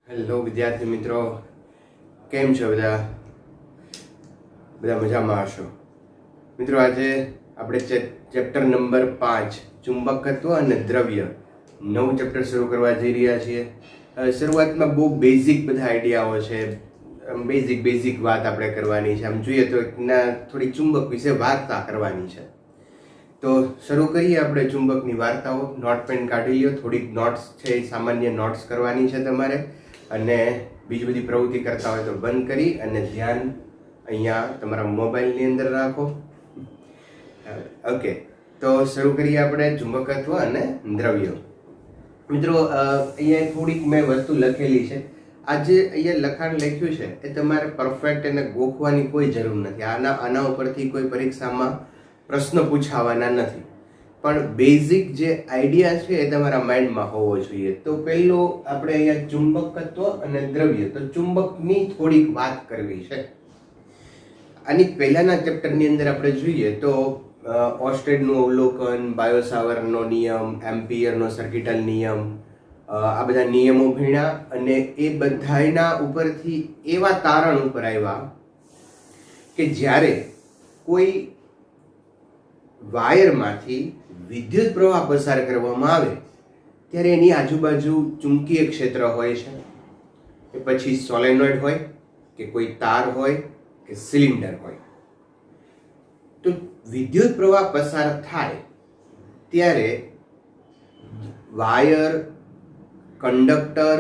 Hello વિદ્યાર્થી મિત્રો, કેમ છો બધા? બધા મજામાં હશો મિત્રો. આજે આપણે ચેપ્ટર નંબર 5 ચુંબકત્વ અને દ્રવ્ય નવું ચેપ્ટર શરૂ કરવા જઈ રહ્યા છીએ. શરૂઆતમાં બહુ બેઝિક બધા આઈડિયાઓ છે, બેઝિક વાત આપણે કરવાની છે. આમ જોઈએ તો થોડી ચુંબક વિશે વાર્તા કરવાની છે. તો શરૂ કરીએ આપણે ચુંબકની વાર્તાઓ. નોટ પેન કાઢી લ્યો, થોડીક નોટ્સ છે એ સામાન્ય નોટ્સ કરવાની છે તમારે, અને બીજી બધી પ્રવૃત્તિ કરતા હોય તો બંધ કરી અને ધ્યાન અહીંયા તમારા મોબાઈલની અંદર રાખો. ઓકે, તો શરૂ કરીએ આપણે ચુંબકત્વ અને દ્રવ્યો. મિત્રો, અહીંયા થોડીક મેં વસ્તુ લખેલી છે. આ જે અહીંયા લખાણ લખ્યું છે એ તમારે પરફેક્ટ એને ગોખવાની કોઈ જરૂર નથી. આના ઉપરથી કોઈ પરીક્ષામાં પ્રશ્ન પૂછાવાના નથી, પણ બેઝિક જે આઈડિયા છે એ તમારા માઇન્ડમાં હોવો જોઈએ. તો પહેલું આપણે અહીંયા ચુંબકત્વ અને દ્રવ્ય, તો ચુંબકની થોડીક વાત કરવી છે. આની પહેલાના ચેપ્ટરની અંદર આપણે જોઈએ તો ઓર્સ્ટેડનું અવલોકન, બાયો-સાવર્ટનો નિયમ, એમ્પિયરનો સર્કિટલ નિયમ, આ બધા નિયમો ભણ્યા, અને એ બધાના ઉપરથી એવા તારણ ઉપર આવ્યા કે જ્યારે કોઈ વાયરમાંથી વિદ્યુત પ્રવાહ પસાર કરવામાં આવે ત્યારે એની આજુબાજુ ચુંબકીય ક્ષેત્ર હોય છે. એ પછી સોલેનોઇડ હોય કે કોઈ તાર હોય કે સિલિન્ડર હોય. તો વિદ્યુત પ્રવાહ પસાર થાય ત્યારે વાયર, કંડક્ટર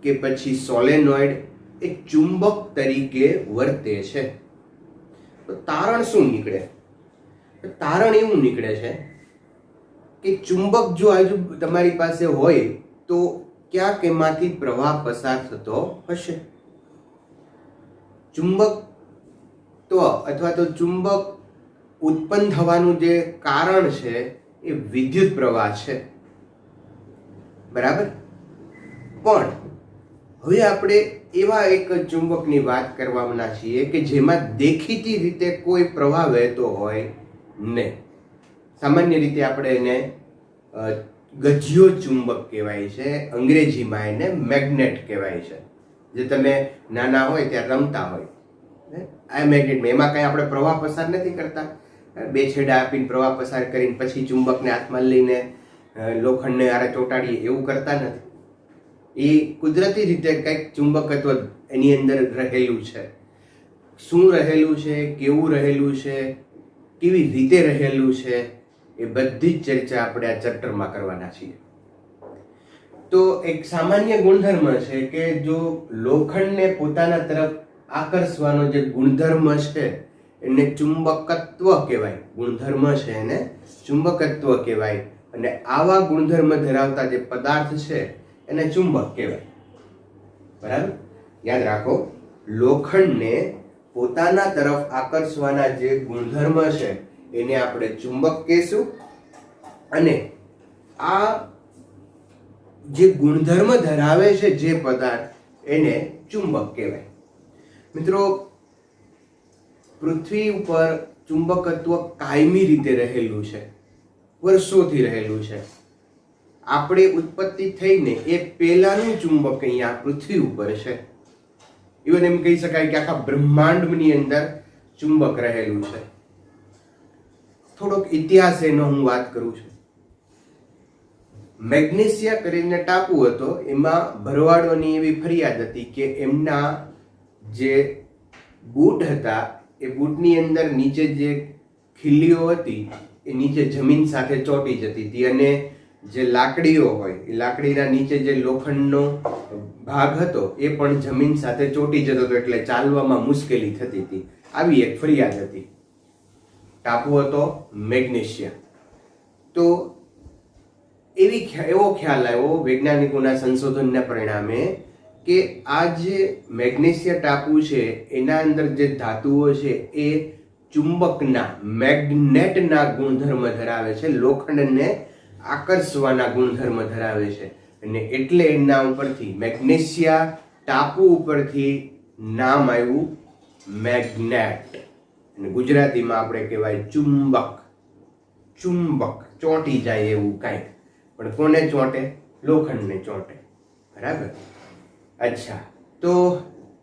કે પછી સોલેનોઇડ એ ચુંબક તરીકે વર્તે છે. તો તારણ શું નીકળે? તારણ એવું નીકળે છે કે ચુંબક જો તમારી પાસે હોય તો ક્યાંક એમાંથી પ્રવાહ પસાર થતો હશે. ચુંબકત્વ અથવા તો ચુંબક ઉત્પન્ન થવાનું જે કારણ છે એ વિદ્યુત પ્રવાહ છે, બરાબર? પણ હવે આપણે એવા એક ચુંબકની વાત કરવાના છીએ કે જેમાં દેખીતી રીતે કોઈ પ્રવાહ વહેતો હોય નહીં. સામાન્ય રીતે આપણે એને ગજિયો ચુંબક કહેવાય છે, અંગ્રેજીમાં એને મેગ્નેટ કહેવાય છે. જે તમે નાના હોય ત્યારે રમતા હોય, આ મેગ્નેટમાં એમાં કંઈ આપણે પ્રવાહ પસાર નથી કરતા. બે છેડા આપીને પ્રવાહ પસાર કરીને પછી ચુંબકને હાથમાં લઈને લોખંડને આરે ચોંટાડીએ એવું કરતા નથી. એ કુદરતી રીતે કંઈક ચુંબકત્વ એની અંદર રહેલું છે. શું રહેલું છે, કેવું રહેલું છે, કેવી રીતે રહેલું છે, એ બધી જ ચર્ચા આપણે આ ચેપ્ટરમાં કરવાના છીએ. તો એક સામાન્ય ગુણધર્મ છે કે જો લોખંડને પોતાના તરફ આકર્ષવાનો જે ગુણધર્મ છે એને ચુંબકત્વ કહેવાય. ગુણધર્મ છે એને ચુંબકત્વ કહેવાય, અને આવા ગુણધર્મ ધરાવતા જે પદાર્થ છે એને ચુંબક કહેવાય, બરાબર? યાદ રાખો, લોખંડને પોતાના તરફ આકર્ષવાના જે ગુણધર્મ છે એને આપણે ચુંબક કહેશું, અને આ જે ગુણધર્મ ધરાવે છે જે પદાર્થ એને ચુંબક કહેવાય. મિત્રો, પૃથ્વી ઉપર ચુંબકત્વ કાયમી રીતે રહેલું છે, વર્ષોથી રહેલું છે. આપણે ઉત્પત્તિ થઈને એ પહેલાનું ચુંબક અહીંયા પૃથ્વી ઉપર છે. ઇવન એમ કહી શકાય કે આખા બ્રહ્માંડની અંદર ચુંબક રહેલું છે. થોડોક ઇતિહાસ એનો હું વાત કરું છું. મેગ્નેશિયા કરીને ટાપુ હતો, એમાં ભરવાડોની એવી ફરિયાદ હતી કે એમના જે બૂટ હતા એ બૂટની અંદર નીચે જે ખીલીઓ હતી એ નીચે જમીન સાથે ચોંટી જતી હતી, અને જે લાકડીઓ હોય એ લાકડીના નીચે જે લોખંડનો ભાગ હતો એ પણ જમીન સાથે ચોંટી જતો હતો, એટલે ચાલવામાં મુશ્કેલી થતી હતી. આવી એક ફરિયાદ હતી. ટાપુ હતો મેગ્નેશિયા. તો એવો ખ્યાલ આવ્યો વૈજ્ઞાનિકોના સંશોધનના પરિણામે કે આ જે મેગ્નેશિયા ટાપુ છે એના અંદર જે ધાતુઓ છે એ ચુંબકના, મેગ્નેટના ગુણધર્મ ધરાવે છે, લોખંડને આકર્ષવાના ગુણધર્મ ધરાવે છે, અને એટલે એના ઉપરથી મેગ્નેશિયા ટાપુ ઉપરથી નામ આવ્યું મેગ્નેટ. અને ગુજરાતીમાં આપણે કહેવાય ચુંબક. ચુંબક ચોંટી જાય એવું કાંઈક, પણ કોને ચોંટે? લોખંડને ચોંટે, બરાબર? અચ્છા, તો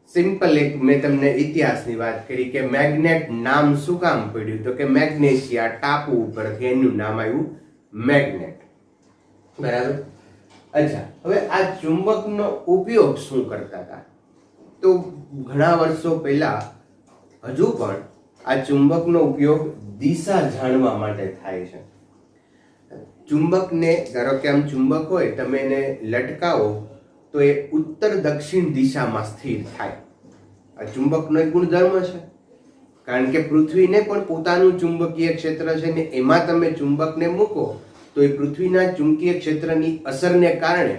સિમ્પલ એક મેં તમને ઇતિહાસની વાત કરી કે મેગ્નેટ નામ શું કામ પડ્યું, તો કે મેગ્નેશિયા ટાપુ ઉપરથી એનું નામ આવ્યું મેગ્નેટ. બરાબર. અચ્છા, હવે આ ચુંબકનો ઉપયોગ શું કરતા હતા? તો ઘણા વર્ષો પહેલા હજુ પણ આ ચુંબકનો ઉપયોગ દિશા જાણવા માટે થાય છે. ચુંબકને ધારો કે આમ ચુંબક હોય, તમે એને લટકાવો તો એ ઉત્તર દક્ષિણ દિશામાં સ્થિર થાય. આ ચુંબકનો એક ગુણધર્મ છે, કારણ કે પૃથ્વીને પણ પોતાનું ચુંબકીય ક્ષેત્ર છે ને એમાં તમે ચુંબકને મૂકો તો એ પૃથ્વીના ચુંબકીય ક્ષેત્રની અસરને કારણે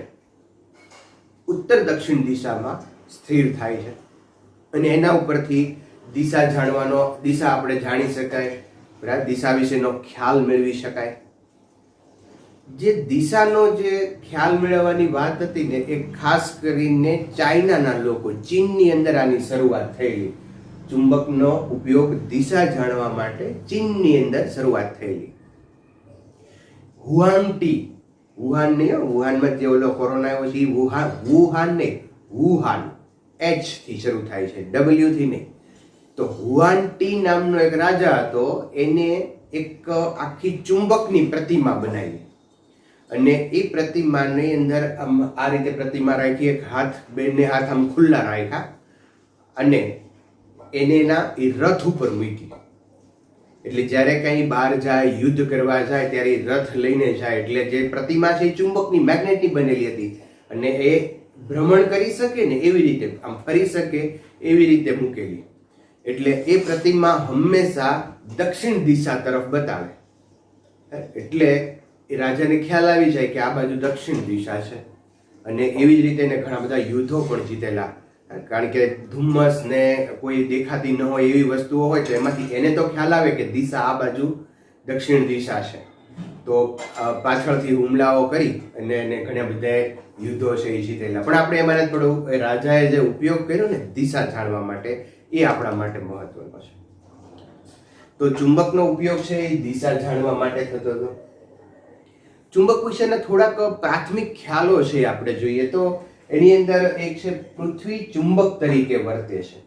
ઉત્તર દક્ષિણ દિશામાં સ્થિર થાય છે અને એના ઉપરથી દિશા આપણે જાણી શકાય. બરાબર, દિશા વિશેનો ખ્યાલ મેળવી શકાય. જે દિશાનો જે ખ્યાલ મેળવવાની વાત હતી ને, એ ખાસ કરીને ચાઇનાના લોકો, ચીનની અંદર આની શરૂઆત થયેલી. ચુંબકનો ઉપયોગ દિશા જાણવા માટે ચીનની અંદર શરૂઆત થયેલી. વુહાનમાં જે ઓલો કોરોના આવ્યો છે, વુહાન એચ થી શરૂ થાય છે, ડબલ્યુ થી નહીં. તો હુઆન ટી નામનો એક રાજા હતો, એને એક આખી ચુંબકની પ્રતિમા બનાવી અને એ પ્રતિમાની અંદર આ રીતે પ્રતિમા રાખી, એક હાથ, બંને હાથ આમ ખુલ્લા રાખ્યા અને એને એ રથ ઉપર મૂકી. એટલે જ્યારે કંઈ બહાર જાય, યુદ્ધ કરવા જાય, ત્યારે રથ લઈને જાય. એટલે જે પ્રતિમા છે એ ચુંબકની, મેગ્નેટની બનેલી હતી અને એ ભ્રમણ કરી શકે ને એવી રીતે, આમ ફરી શકે એવી રીતે મૂકેલી. એટલે એ પ્રતિમા હંમેશા દક્ષિણ દિશા તરફ બતાવે. એટલે એ રાજાને ખ્યાલ આવી જાય કે આ બાજુ દક્ષિણ દિશા છે. અને એવી જ રીતે એને ઘણા બધા યુદ્ધો પણ જીતેલા, કારણ કે ધુમ્મસ ને કોઈ દેખાતી ન હોય એવી વસ્તુઓ હોય તો એમાંથી એને તો ખ્યાલ આવે કે દિશા આ બાજુ દક્ષિણ દિશા છે. તો પાછળથી હુમલાઓ કરી અને એને ઘણા બધા યુદ્ધો છે એ જીતેલા. પણ આપણે એમાં થોડું રાજાએ જે ઉપયોગ કર્યો ને દિશા જાણવા માટે, એ આપણા માટે મહત્વનો છે. તો ચુંબકનો ઉપયોગ છે એ દિશા જાણવા માટે થતો હતો. ચુંબક વિશેના થોડાક પ્રાથમિક ખ્યાલો છે આપણે જોઈએ તો એની અંદર એક છે પૃથ્વી ચુંબક તરીકે વર્તે છે.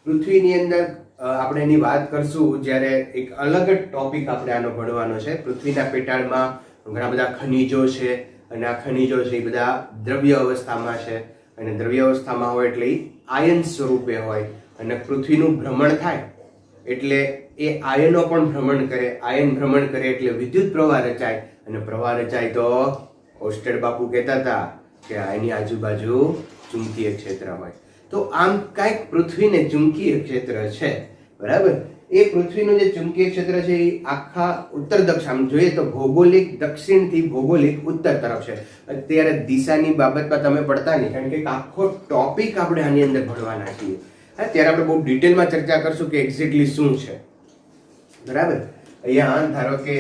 પૃથ્વીની અંદર આપણે એની વાત કરશું જ્યારે એક અલગ ટોપિક આપણે આનો ભણવાનો છે. પૃથ્વીના પેટાળમાં ઘણા બધા ખનિજો છે અને આ ખનિજો છે એ બધા દ્રવ્ય અવસ્થામાં છે અને દ્રવ્ય અવસ્થામાં હોય એટલે આયન સ્વરૂપે હોય અને પૃથ્વીનું ભ્રમણ થાય એટલે એ આયનો પણ ભ્રમણ કરે. આયન ભ્રમણ કરે એટલે વિદ્યુત પ્રવાહ રચાય અને પ્રવાહ રચાય તો ઓસ્ટેડ બાપુ કહેતા હતા કે આની આજુબાજુ ચુંબકીય ક્ષેત્ર હોય. તો આમ કાંઈક પૃથ્વીને ચુંબકીય ક્ષેત્ર છે. બરાબર. એ પૃથ્વીનું જે ચુંબકીય ક્ષેત્ર છે એ આખા ઉત્તર દક્ષિણ જોઈએ તો ભૌગોલિક દક્ષિણથી ભૌગોલિક ઉત્તર તરફ છે. અત્યારે દિશાની બાબતમાં તમે પડતા નહીં, કારણ કે આખો ટોપિક આપણે આની અંદર ભણવાના છીએ. ત્યારે આપણે બહુ ડિટેલમાં ચર્ચા કરશું કે એક્ઝેક્ટલી શું છે. બરાબર. અહીંયા ધારો કે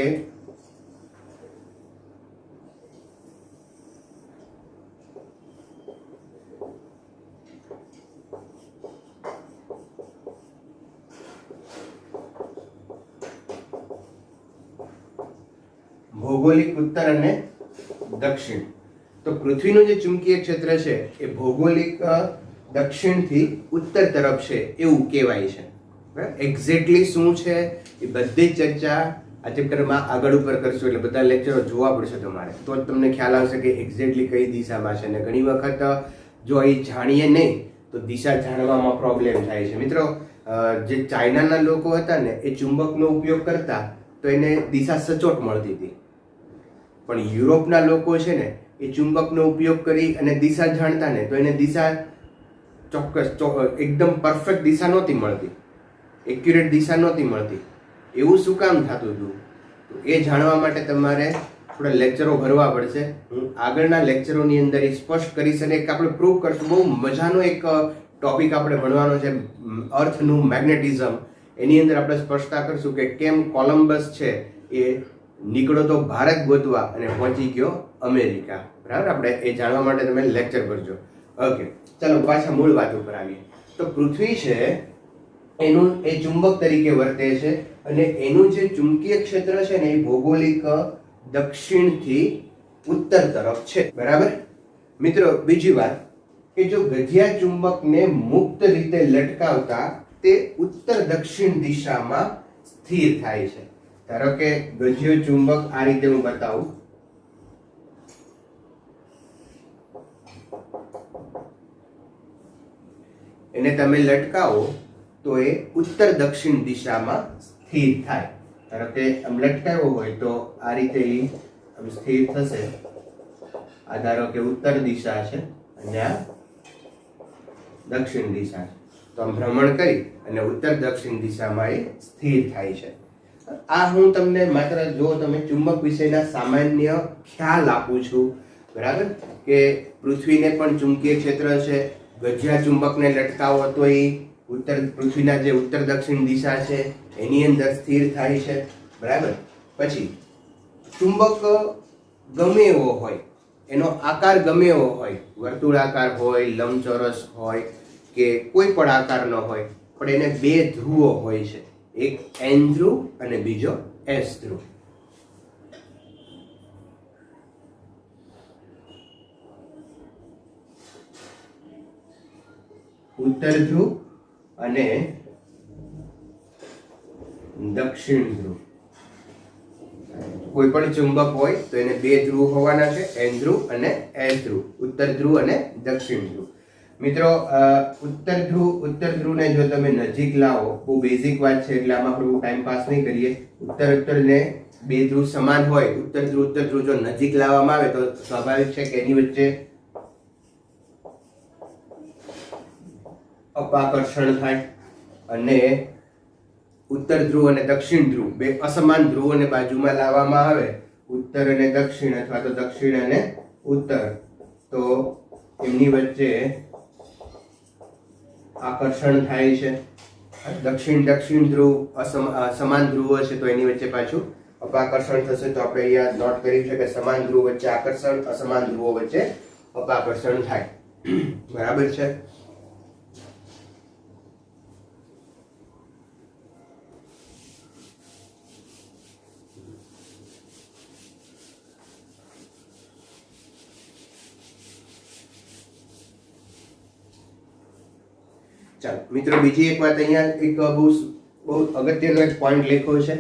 ભૌગોલિક ઉત્તર અને દક્ષિણ. તો પૃથ્વીનું જે ચુંબકીય ક્ષેત્ર છે એ ભૌગોલિક દક્ષિણથી ઉત્તર તરફ છે એવું કહેવાય છે. એક્ઝેક્ટલી શું છે એ બધી ચર્ચા આ ચેપ્ટરમાં આગળ ઉપર કરશું, એટલે બધા લેક્ચરો જોવા પડશે તમારે, તો જ તમને ખ્યાલ આવશે કે એક્ઝેક્ટલી કઈ દિશામાં છે. અને ઘણી વખત જો એ જાણીએ નહીં તો દિશા જાણવામાં પ્રોબ્લેમ થાય છે. મિત્રો, જે ચાઇનાના લોકો હતા ને એ ચુંબકનો ઉપયોગ કરતા તો એને દિશા સચોટ મળતી હતી, પણ યુરોપના લોકો છે ને એ ચુંબકનો ઉપયોગ કરી અને દિશા જાણતા ને તો એને દિશા ચોક્કસ એકદમ પરફેક્ટ દિશા નહોતી મળતી, એક્યુરેટ દિશા નહોતી મળતી. એવું શું કામ થતું હતું? તો એ જાણવા માટે તમારે થોડા લેક્ચરો ભરવા પડશે. હું આગળના લેક્ચરોની અંદર એ સ્પષ્ટ કરીશ અને એક આપણે પ્રૂવ કરશું. બહુ મજાનો એક ટોપિક આપણે ભણવાનો છે, અર્થનું મેગ્નેટિઝમ. એની અંદર આપણે સ્પષ્ટતા કરશું કે કેમ કોલમ્બસ છે એ નીકળ્યો તો ભારત ગોતવા અને પહોંચી ગયો અમેરિકા. બરાબર. આપણે એ જાણવા માટે તમે લેક્ચર કરજો. ઓકે, ચાલો પાછા મૂળ વાત ઉપર આવીએ. તો પૃથ્વી છે એનું એ ચુંબક તરીકે વર્તે છે અને એનું જે ચુંબકીય ક્ષેત્ર છે ને એ ભૌગોલિક દક્ષિણથી ઉત્તર તરફ છે. બરાબર. મિત્રો, બીજી વાત કે જો ગજિયા ચુંબકને મુક્ત રીતે લટકાવતા તે ઉત્તર દક્ષિણ દિશામાં સ્થિર થાય છે. ધારો કે ગજિયો ચુંબક આ રીતે હું બતાવું, એને તમે લટકાવો તો એ ઉત્તર દક્ષિણ દિશામાં સ્થિર થાય. ધારો કે આમ લટકાવ્યો હોય તો આ રીતે આમ સ્થિર થશે. આ ધારો કે ઉત્તર દિશા છે અને આ દક્ષિણ દિશા છે, તો આમ ભ્રમણ કરી અને ઉત્તર દક્ષિણ દિશામાં એ સ્થિર થાય છે. આ હું તમને માત્ર જો તમે ચુંબક વિશેના સામાન્ય ખ્યાલ આપું છું, બરાબર, કે પૃથ્વીને પણ ચુંબકીય ક્ષેત્ર છે. ગજિયા ચુંબકને લટકાવો તો એ પૃથ્વીના જે ઉત્તર દક્ષિણ દિશા છે એની અંદર સ્થિર થાય છે, બરાબર. પછી ચુંબક ગમે એવો હોય, એનો આકાર ગમે એવો હોય, વર્તુળાકાર હોય, લંબચોરસ હોય કે કોઈ પણ આકારનો હોય, પણ એને બે ધ્રુવો હોય છે, એક એન ધ્રુવ અને બીજો એસ ધ્રુવ. ઉત્તર ધ્રુવ અને દક્ષિણ ધ્રુવ. કોઈ પણ ચુંબક હોય તો એને બે ધ્રુવ હોવાના છે, એન ધ્રુવ અને એસ ધ્રુવ, ઉત્તર ધ્રુવ અને દક્ષિણ ધ્રુવ. મિત્રો, ઉત્તર ધ્રુવને જો તમે નજીક લાવો, બહુ બેઝિક વાત છે એટલે આમાં આપણે ટાઈમ પાસ નહીં કરીએ. ઉત્તરને બે ધ્રુવ સમાન હોય, ઉત્તર ધ્રુવ જો નજીક લાવવામાં આવે તો સ્વાભાવિક છે કે એની વચ્ચે અપાકર્ષણ થાય અને ઉત્તર ધ્રુવ અને દક્ષિણ ધ્રુવ બે અસમાન ધ્રુવોને બાજુમાં લાવવામાં આવે, ઉત્તર અને દક્ષિણ અથવા તો દક્ષિણ અને ઉત્તર, તો એમની વચ્ચે આકર્ષણ થાય છે. દક્ષિણ ધ્રુવ સમાન ધ્રુવો છે તો એની વચ્ચે પાછું અપાકર્ષણ થશે. તો આપણે અહીંયા નોટ કર્યું છે કે સમાન ધ્રુવ વચ્ચે આકર્ષણ, અસમાન ધ્રુવો વચ્ચે અપાકર્ષણ થાય. બરાબર છે. ચાલો મિત્રો, બીજી એક વાત અહીંયા એક બહુ અગત્યનો એક પોઈન્ટ લખ્યો છે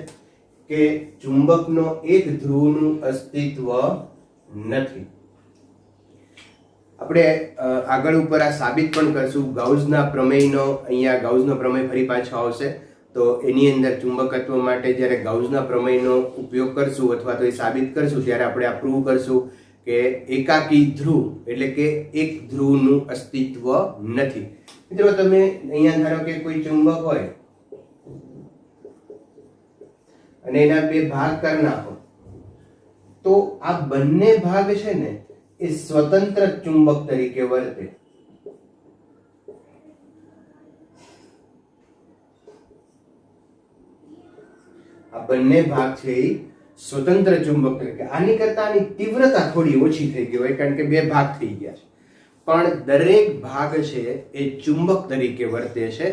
કે ચુંબકનો એક ધ્રુવનું અસ્તિત્વ નથી. આપણે આગળ ઉપર આ સાબિત પણ કરશું. ગાઉસના પ્રમેયનો અહીંયા ગાઉસનો પ્રમેય ફરી પાછો આવશે, તો એની અંદર ચુંબકત્વ માટે જ્યારે ગાઉસના પ્રમેયનો ઉપયોગ કરશું અથવા તો એ સાબિત કરશું ત્યારે આપણે આ પ્રૂવ કરશું કે એકાકી ધ્રુવ એટલે કે એક ધ્રુવનું અસ્તિત્વ નથી. મિત્રો, તમે અહીંયા ધારો કે કોઈ ચુંબક હોય અને એના બે ભાગ કરી નાખો, તો આ બંને ભાગ છે ને એ સ્વતંત્ર ચુંબક તરીકે વર્તે. આ બંને ભાગ છે એ સ્વતંત્ર ચુંબક તરીકે. આની કરતા આની તીવ્રતા થોડી ઓછી થઈ ગઈ હોય કારણ કે બે ભાગ થઈ ગયા છે, પણ દરેક ભાગ છે એ ચુંબક તરીકે વર્તે છે.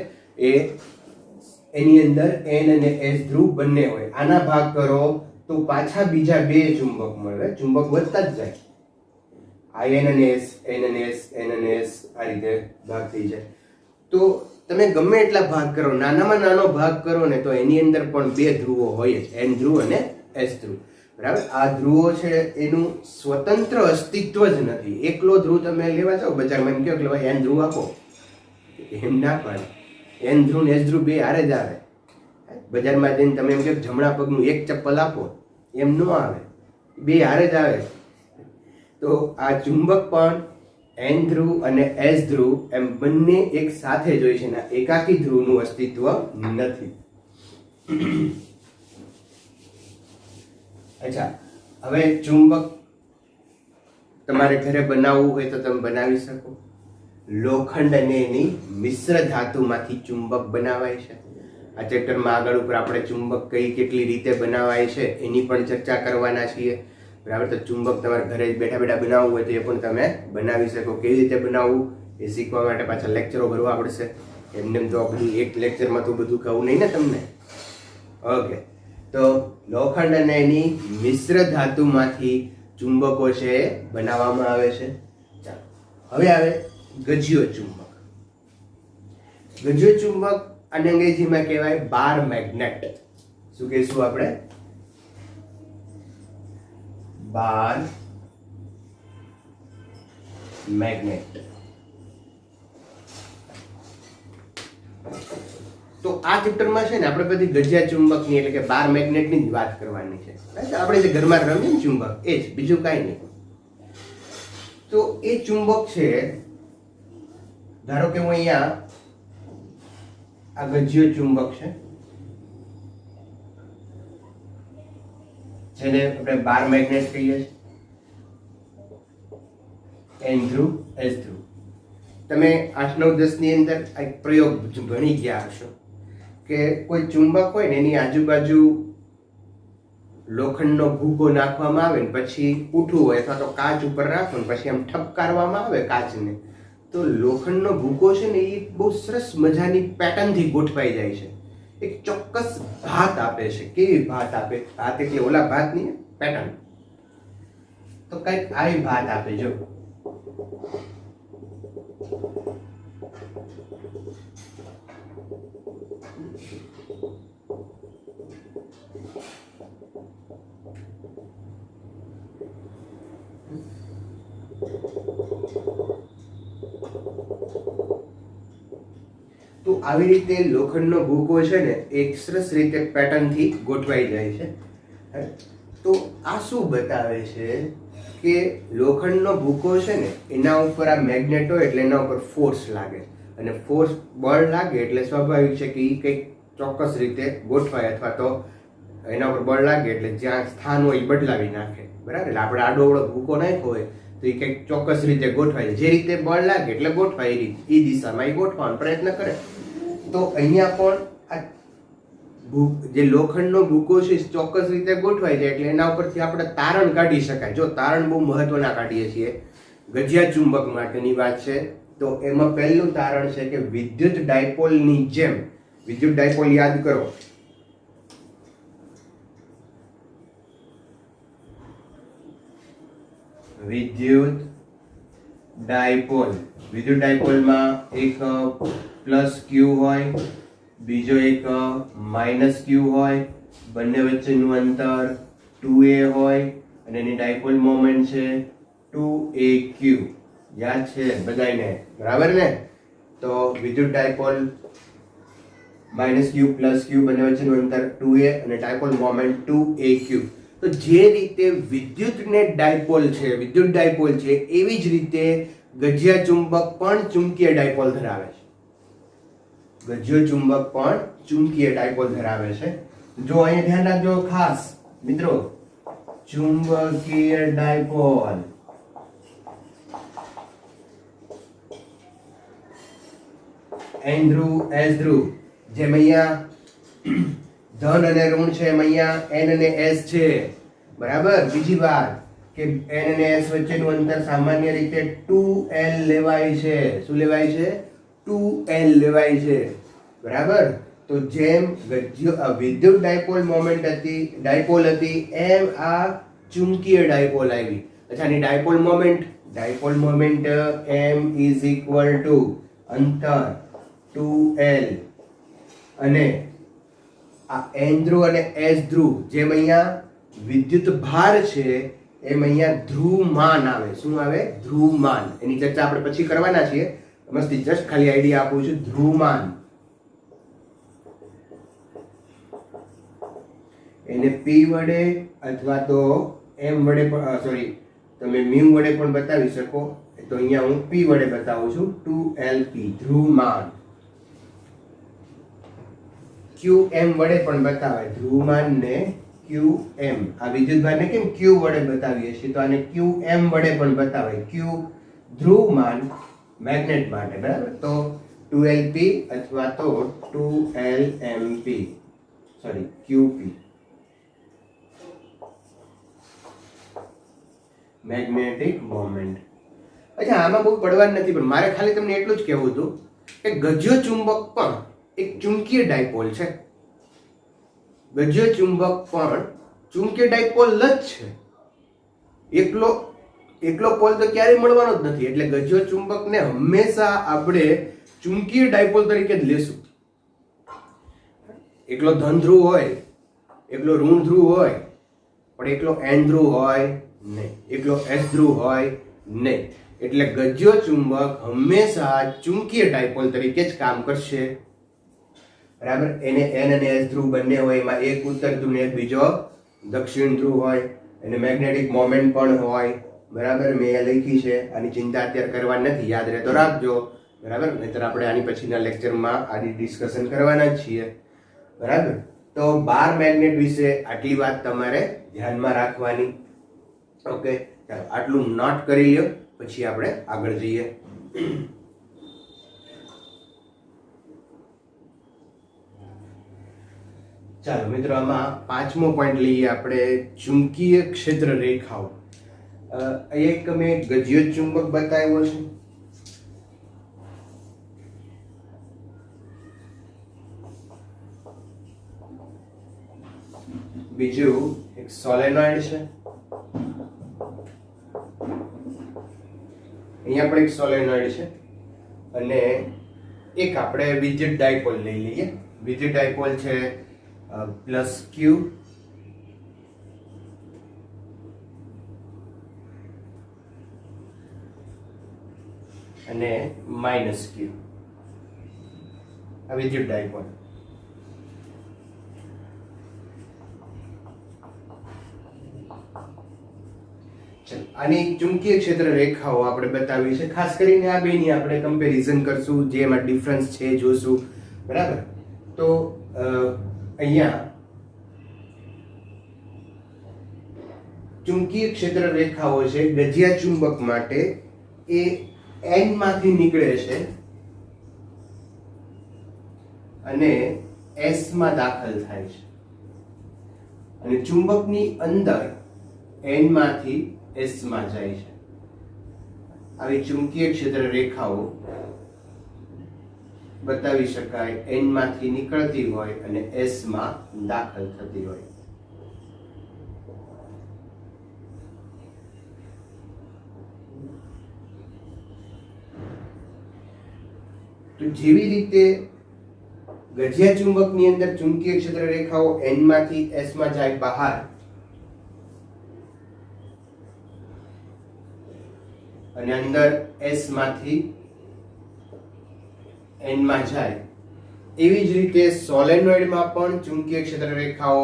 એની અંદર એન અને એસ ધ્રુવ બંને હોય. આના ભાગ કરો તો પાછા બીજા બે ચુંબક મળે, ચુંબક વધતા જ જાય. આ એન અને એસ, એન અને એસ, એન અને એસ, આ રીતે ભાગ થઈ જાય. તો તમે ગમે એટલા ભાગ કરો, નાનામાં નાનો ભાગ કરો ને તો એની અંદર પણ બે ધ્રુવો હોય જ, એન ધ્રુવ અને એસ ધ્રુવ. બરાબર. આ ધ્રુવો છે એનું સ્વતંત્ર અસ્તિત્વ જ નથી. એકલો ધ્રુવ તમે લેવા જાઓ બજારમાં, એમ કહો કે ભાઈ એન ધ્રુવ આપો, એમ ના પડે. એન ધ્રુવ ને એસ ધ્રુવ બે હારે જ આવે. બજારમાં જઈને તમે એમ કહો જમણા પગનું એક ચપ્પલ આપો, એમ ન આવે, બે હારે જ આવે. તો આ ચુંબક પણ એન ધ્રુવ અને એસ ધ્રુવ એમ બંને એક સાથે જ હોય છે, એના એકાકી ધ્રુવનું અસ્તિત્વ નથી. અચ્છા, હવે ચુંબક તમારે ઘરે બનાવવું હોય તો તમે બનાવી શકો. લોખંડ અને એની મિશ્ર ધાતુમાંથી ચુંબક બનાવાય છે. આ ચેપ્ટરમાં આગળ ઉપર આપણે ચુંબક કેટલી રીતે બનાવાય છે એની પણ ચર્ચા કરવાના છીએ. બરાબર. તો ચુંબક તમારે ઘરે જ બેઠા બેઠા બનાવવું હોય તો એ પણ તમે બનાવી શકો. કેવી રીતે બનાવવું એ શીખવા માટે પાછા લેક્ચરો ભરવા પડશે. એમને તો બધું એક લેક્ચરમાં તો બધું કહું નહીં ને તમને. ઓકે, તો લોખંડ અને એની મિશ્ર ધાતુમાંથી ચુંબકો છે બનાવવામાં આવે છે. ચાલો, હવે આવે ગજિયો ચુંબક. ગજિયો ચુંબક અને અંગ્રેજીમાં કહેવાય બાર મેગ્નેટ. શું કહીશું આપણે? Bar magnet. તો આ ચેપ્ટરમાં છે ને આપણે બધી ગજિયા ચુંબકની એટલે કે બાર મેગ્નેટની જ વાત કરવાની છે. આપણે જે ઘરમાં રમીએ ને ચુંબક એ જ, બીજું કાંઈ નહીં. તો એ ચુંબક છે, ધારો કે હું અહીંયા આ ગજિયો ચુંબક છે જેને આપણે બાર મેગ્નેટ કહીએ છીએ, એન ધ્રુવ એસ ધ્રુવ. તમે 8, 9, 10 ની અંદર એક પ્રયોગ ભણી ગયા હશો કે કોઈ ચુંબક હોય ને એની આજુબાજુ લોખંડનો ભૂકો નાખવામાં આવે ને પછી પૂઠું હોય અથવા તો કાચ ઉપર રાખો ને પછી આમ ઠપકારવામાં આવે કાચને, તો લોખંડનો ભૂકો છે ને એ બહુ સરસ મજાની પેટર્નથી ગોઠવાઈ જાય છે, એક ચોક્કસ ભાત આપે છે. કેવી ભાત આપે? ભાત એટલે ઓલા ભાતની પેટર્ન. તો કંઈક આવી ભાત આપે. જો તો આવી રીતે લોખંડનો ભૂકો છે ને એક સરસ રીતે પેટર્નથી ગોઠવાઈ જાય છે. તો આ શું બતાવે છે કે લોખંડનો ભૂકો છે ને એના ઉપર આ મેગ્નેટ હોય એટલે એના ઉપર ફોર્સ લાગે, અને ફોર્સ બળ લાગે એટલે સ્વાભાવિક છે કે એ કંઈક ચોક્કસ રીતે ગોઠવાય અથવા તો એના ઉપર બળ લાગે એટલે જ્યાં સ્થાન હોય એ બદલાવી નાખે. બરાબર? એટલે આપણે આડોઅવળો ભૂકો નાખ્યો હોય તો એ કંઈક ચોક્કસ રીતે ગોઠવાય. જે રીતે બળ લાગે એટલે ગોઠવાય એ રીતે એ દિશામાં એ ગોઠવાનો પ્રયત્ન કરે. તો અહીંયા પણ આ જે લોખંડનો ભૂકો છે ચોક્કસ રીતે ગોઠવાય જાય એટલે એના ઉપરથી આપણે તારણ કાઢી શકાય. જો તારણ બહુ મહત્વના કાઢીએ છીએ, ગજિયા ચુંબક માટેની વાત છે. તો એમાં પહેલું તારણ છે કે વિદ્યુત ડાયપોલની જેમ, વિદ્યુત ડાયપોલ યાદ કરો, વિદ્યુત ડાયપોલમાં એક પ્લસ ક્યુ હોય, બીજો એક માઇનસ ક્યુ હોય, બંને વચ્ચેનું અંતર 2a હોય અને એની ડાયપોલ મોમેન્ટ છે 2aq. યાદ છે બધાને? બરાબર ને? તો વિદ્યુત ડાયપોલ માઇનસ ક્યુ પ્લસ ક્યુ બંને વચ્ચેનું અંતર 2a અને ડાયપોલ મોમેન્ટ 2aq. તો જે રીતે વિદ્યુતને ડાયપોલ છે, વિદ્યુત ડાયપોલ છે, એવી જ રીતે ગજિયા ચુંબક પણ ચુંબકીય ડાયપોલ ધરાવે છે. ગજિયો ચુંબક પણ ચુંબકીય ડાયપોલ ધરાવે છે. જો અહીંયા ધ્યાન રાખજો ખાસ મિત્રો, ચુંબકીય ડાયપોલ એન ધ્રુવ એસ ધ્રુવ, જેમ અહીંયા ધન અને ઋણ છે એમ અહીંયા એન અને એસ છે. બરાબર? બીજી વાત કે એન અને એસ વચ્ચેનું અંતર સામાન્ય રીતે 2l લેવાય છે. શું લેવાય છે? 2l લેવાય છે. બરાબર? તો જેમ વિદ્યુત ડાયપોલ મોમેન્ટ હતી, ડાયપોલ હતી, એમ આ ચુંબકીય ડાયપોલ આવી. અચ્છા, ની dipole moment m is equal to અંતર 2l અને આ n ધ્રુવ અને s ધ્રુવ, જેમ અહીંયા વિદ્યુત ભાર છે એમ અહીંયા ધ્રુવમાન આવે. શું આવે? ધ્રુવમાન. એની ચર્ચા આપણે પછી કરવાના છીએ. મસ્તી જસ્ટ ખાલી આઈડિયા આપું છું. ધ્રુવમાન એને p વડે અથવા તો m વડે સોરી તમે મ્યુ વડે પણ બતાવી શકો. તો અહીંયા હું p વડે બતાવું છું. 2lp ધ્રુવમાન. qm વડે પણ બતાવાય. ધ્રુવમાન ને qm, આ વિદ્યુતભારને કેમ q વડે બતાવીએ છીએ તો આને qm વડે પણ બતાવાય. q ધ્રુવમાન મેગ્નેટ માટે. બરાબર? તો 2lp અથવા તો 2lmp sorry qp magnetic moment. અચ્છા, આમાં બહુ પડવાનું નથી પણ મારે ખાલી તમને એટલું જ કહેવું હતું કે ગજિયો ચુંબક પણ એક ચુંબકીય ડાયપોલ છે. ગજિયો ચુંબક પણ ચુંબકીય ડાયપોલ જ છે. એકલો એકલો પોલ તો ક્યારેય મળવાનો જ નથી. એટલે ગજ્યો ચુંબકને હંમેશા આપણે ચુંબકીય ડાયપોલ તરીકે જ લેશું. એકલો ધન ધ્રુવ હોય, એકલો ઋણ ધ્રુવ હોય, પણ એકલો એન ધ્રુવ હોય નહીં, એકલો એસ ધ્રુવ હોય નહીં. એટલે ગજ્યો ચુંબક હંમેશા ચુંબકીય ડાયપોલ તરીકે જ કામ કરશે. બરાબર. એને એન અને એસ ધ્રુવ બંને હોય, એમાં એક ઉત્તર ધ્રુવ ને એક બીજો દક્ષિણ ધ્રુવ હોય. એને મેગ્નેટિક મોમેન્ટ પણ હોય. બરાબર. મેં લખી છે, આની ચિંતા અત્યારે કરવાની નથી, યાદ રહે તો રાખજો. બરાબર. નહીતર આપણે આની પછીના લેક્ચરમાં આની ડિસ્કશન કરવાના જ છીએ. બરાબર. તો બાર મેગ્નેટ વિશે આટલી વાત તમારે ધ્યાનમાં રાખવાની. ઓકે, ચાલો આટલું નોટ કરી લ્યો, પછી આપણે આગળ જઈએ. ચાલો મિત્રો, આમાં પાંચમો પોઈન્ટ લઈએ આપણે, ચુંબકીય ક્ષેત્ર રેખાઓ. એક મેં ગજ્યો ચુંબક બતાવ્યો છે. બીજું એક સોલેનોઇડ છે. અહીંયા પણ એક સોલેનોઇડ છે. અને એક આપણે વિદ્યુત ડાયપોલ લઈ લઈએ. વિદ્યુત ડાયપોલ છે પ્લસ ક્યુ અને માઇનસ ક્યુ. આ વિદ્યુત ડાયપોલ. આની ચુંબકીય ક્ષેત્ર રેખાઓ આપણે બતાવી છે. ખાસ કરીને આ બેની આપણે કમ્પેરિઝન કરશું, જે એમાં ડિફરન્સ છે જોશું. બરાબર. તો અહીંયા ચુંબકીય ક્ષેત્ર રેખાઓ છે ગજિયા ચુંબક માટે, એ એન માંથી નીકળે છે અને એસ માં દાખલ થાય છે. અને ચુંબકની અંદર એન માંથી એસ માં જાય છે. આવી ચુંબકીય ક્ષેત્ર રેખાઓ બતાવી શકાય, એન માંથી નીકળતી હોય અને એસ માં દાખલ થતી હોય. તો જેવી રીતે ગજિયા ચુંબકની અંદર ચુંબકીય ક્ષેત્ર રેખાઓ એન માંથી એસ માં જાય બહાર, અને અંદર એસ માંથી એન માં જાય, એવી જ રીતે સોલેનોઇડમાં પણ ચુંબકીય ક્ષેત્ર રેખાઓ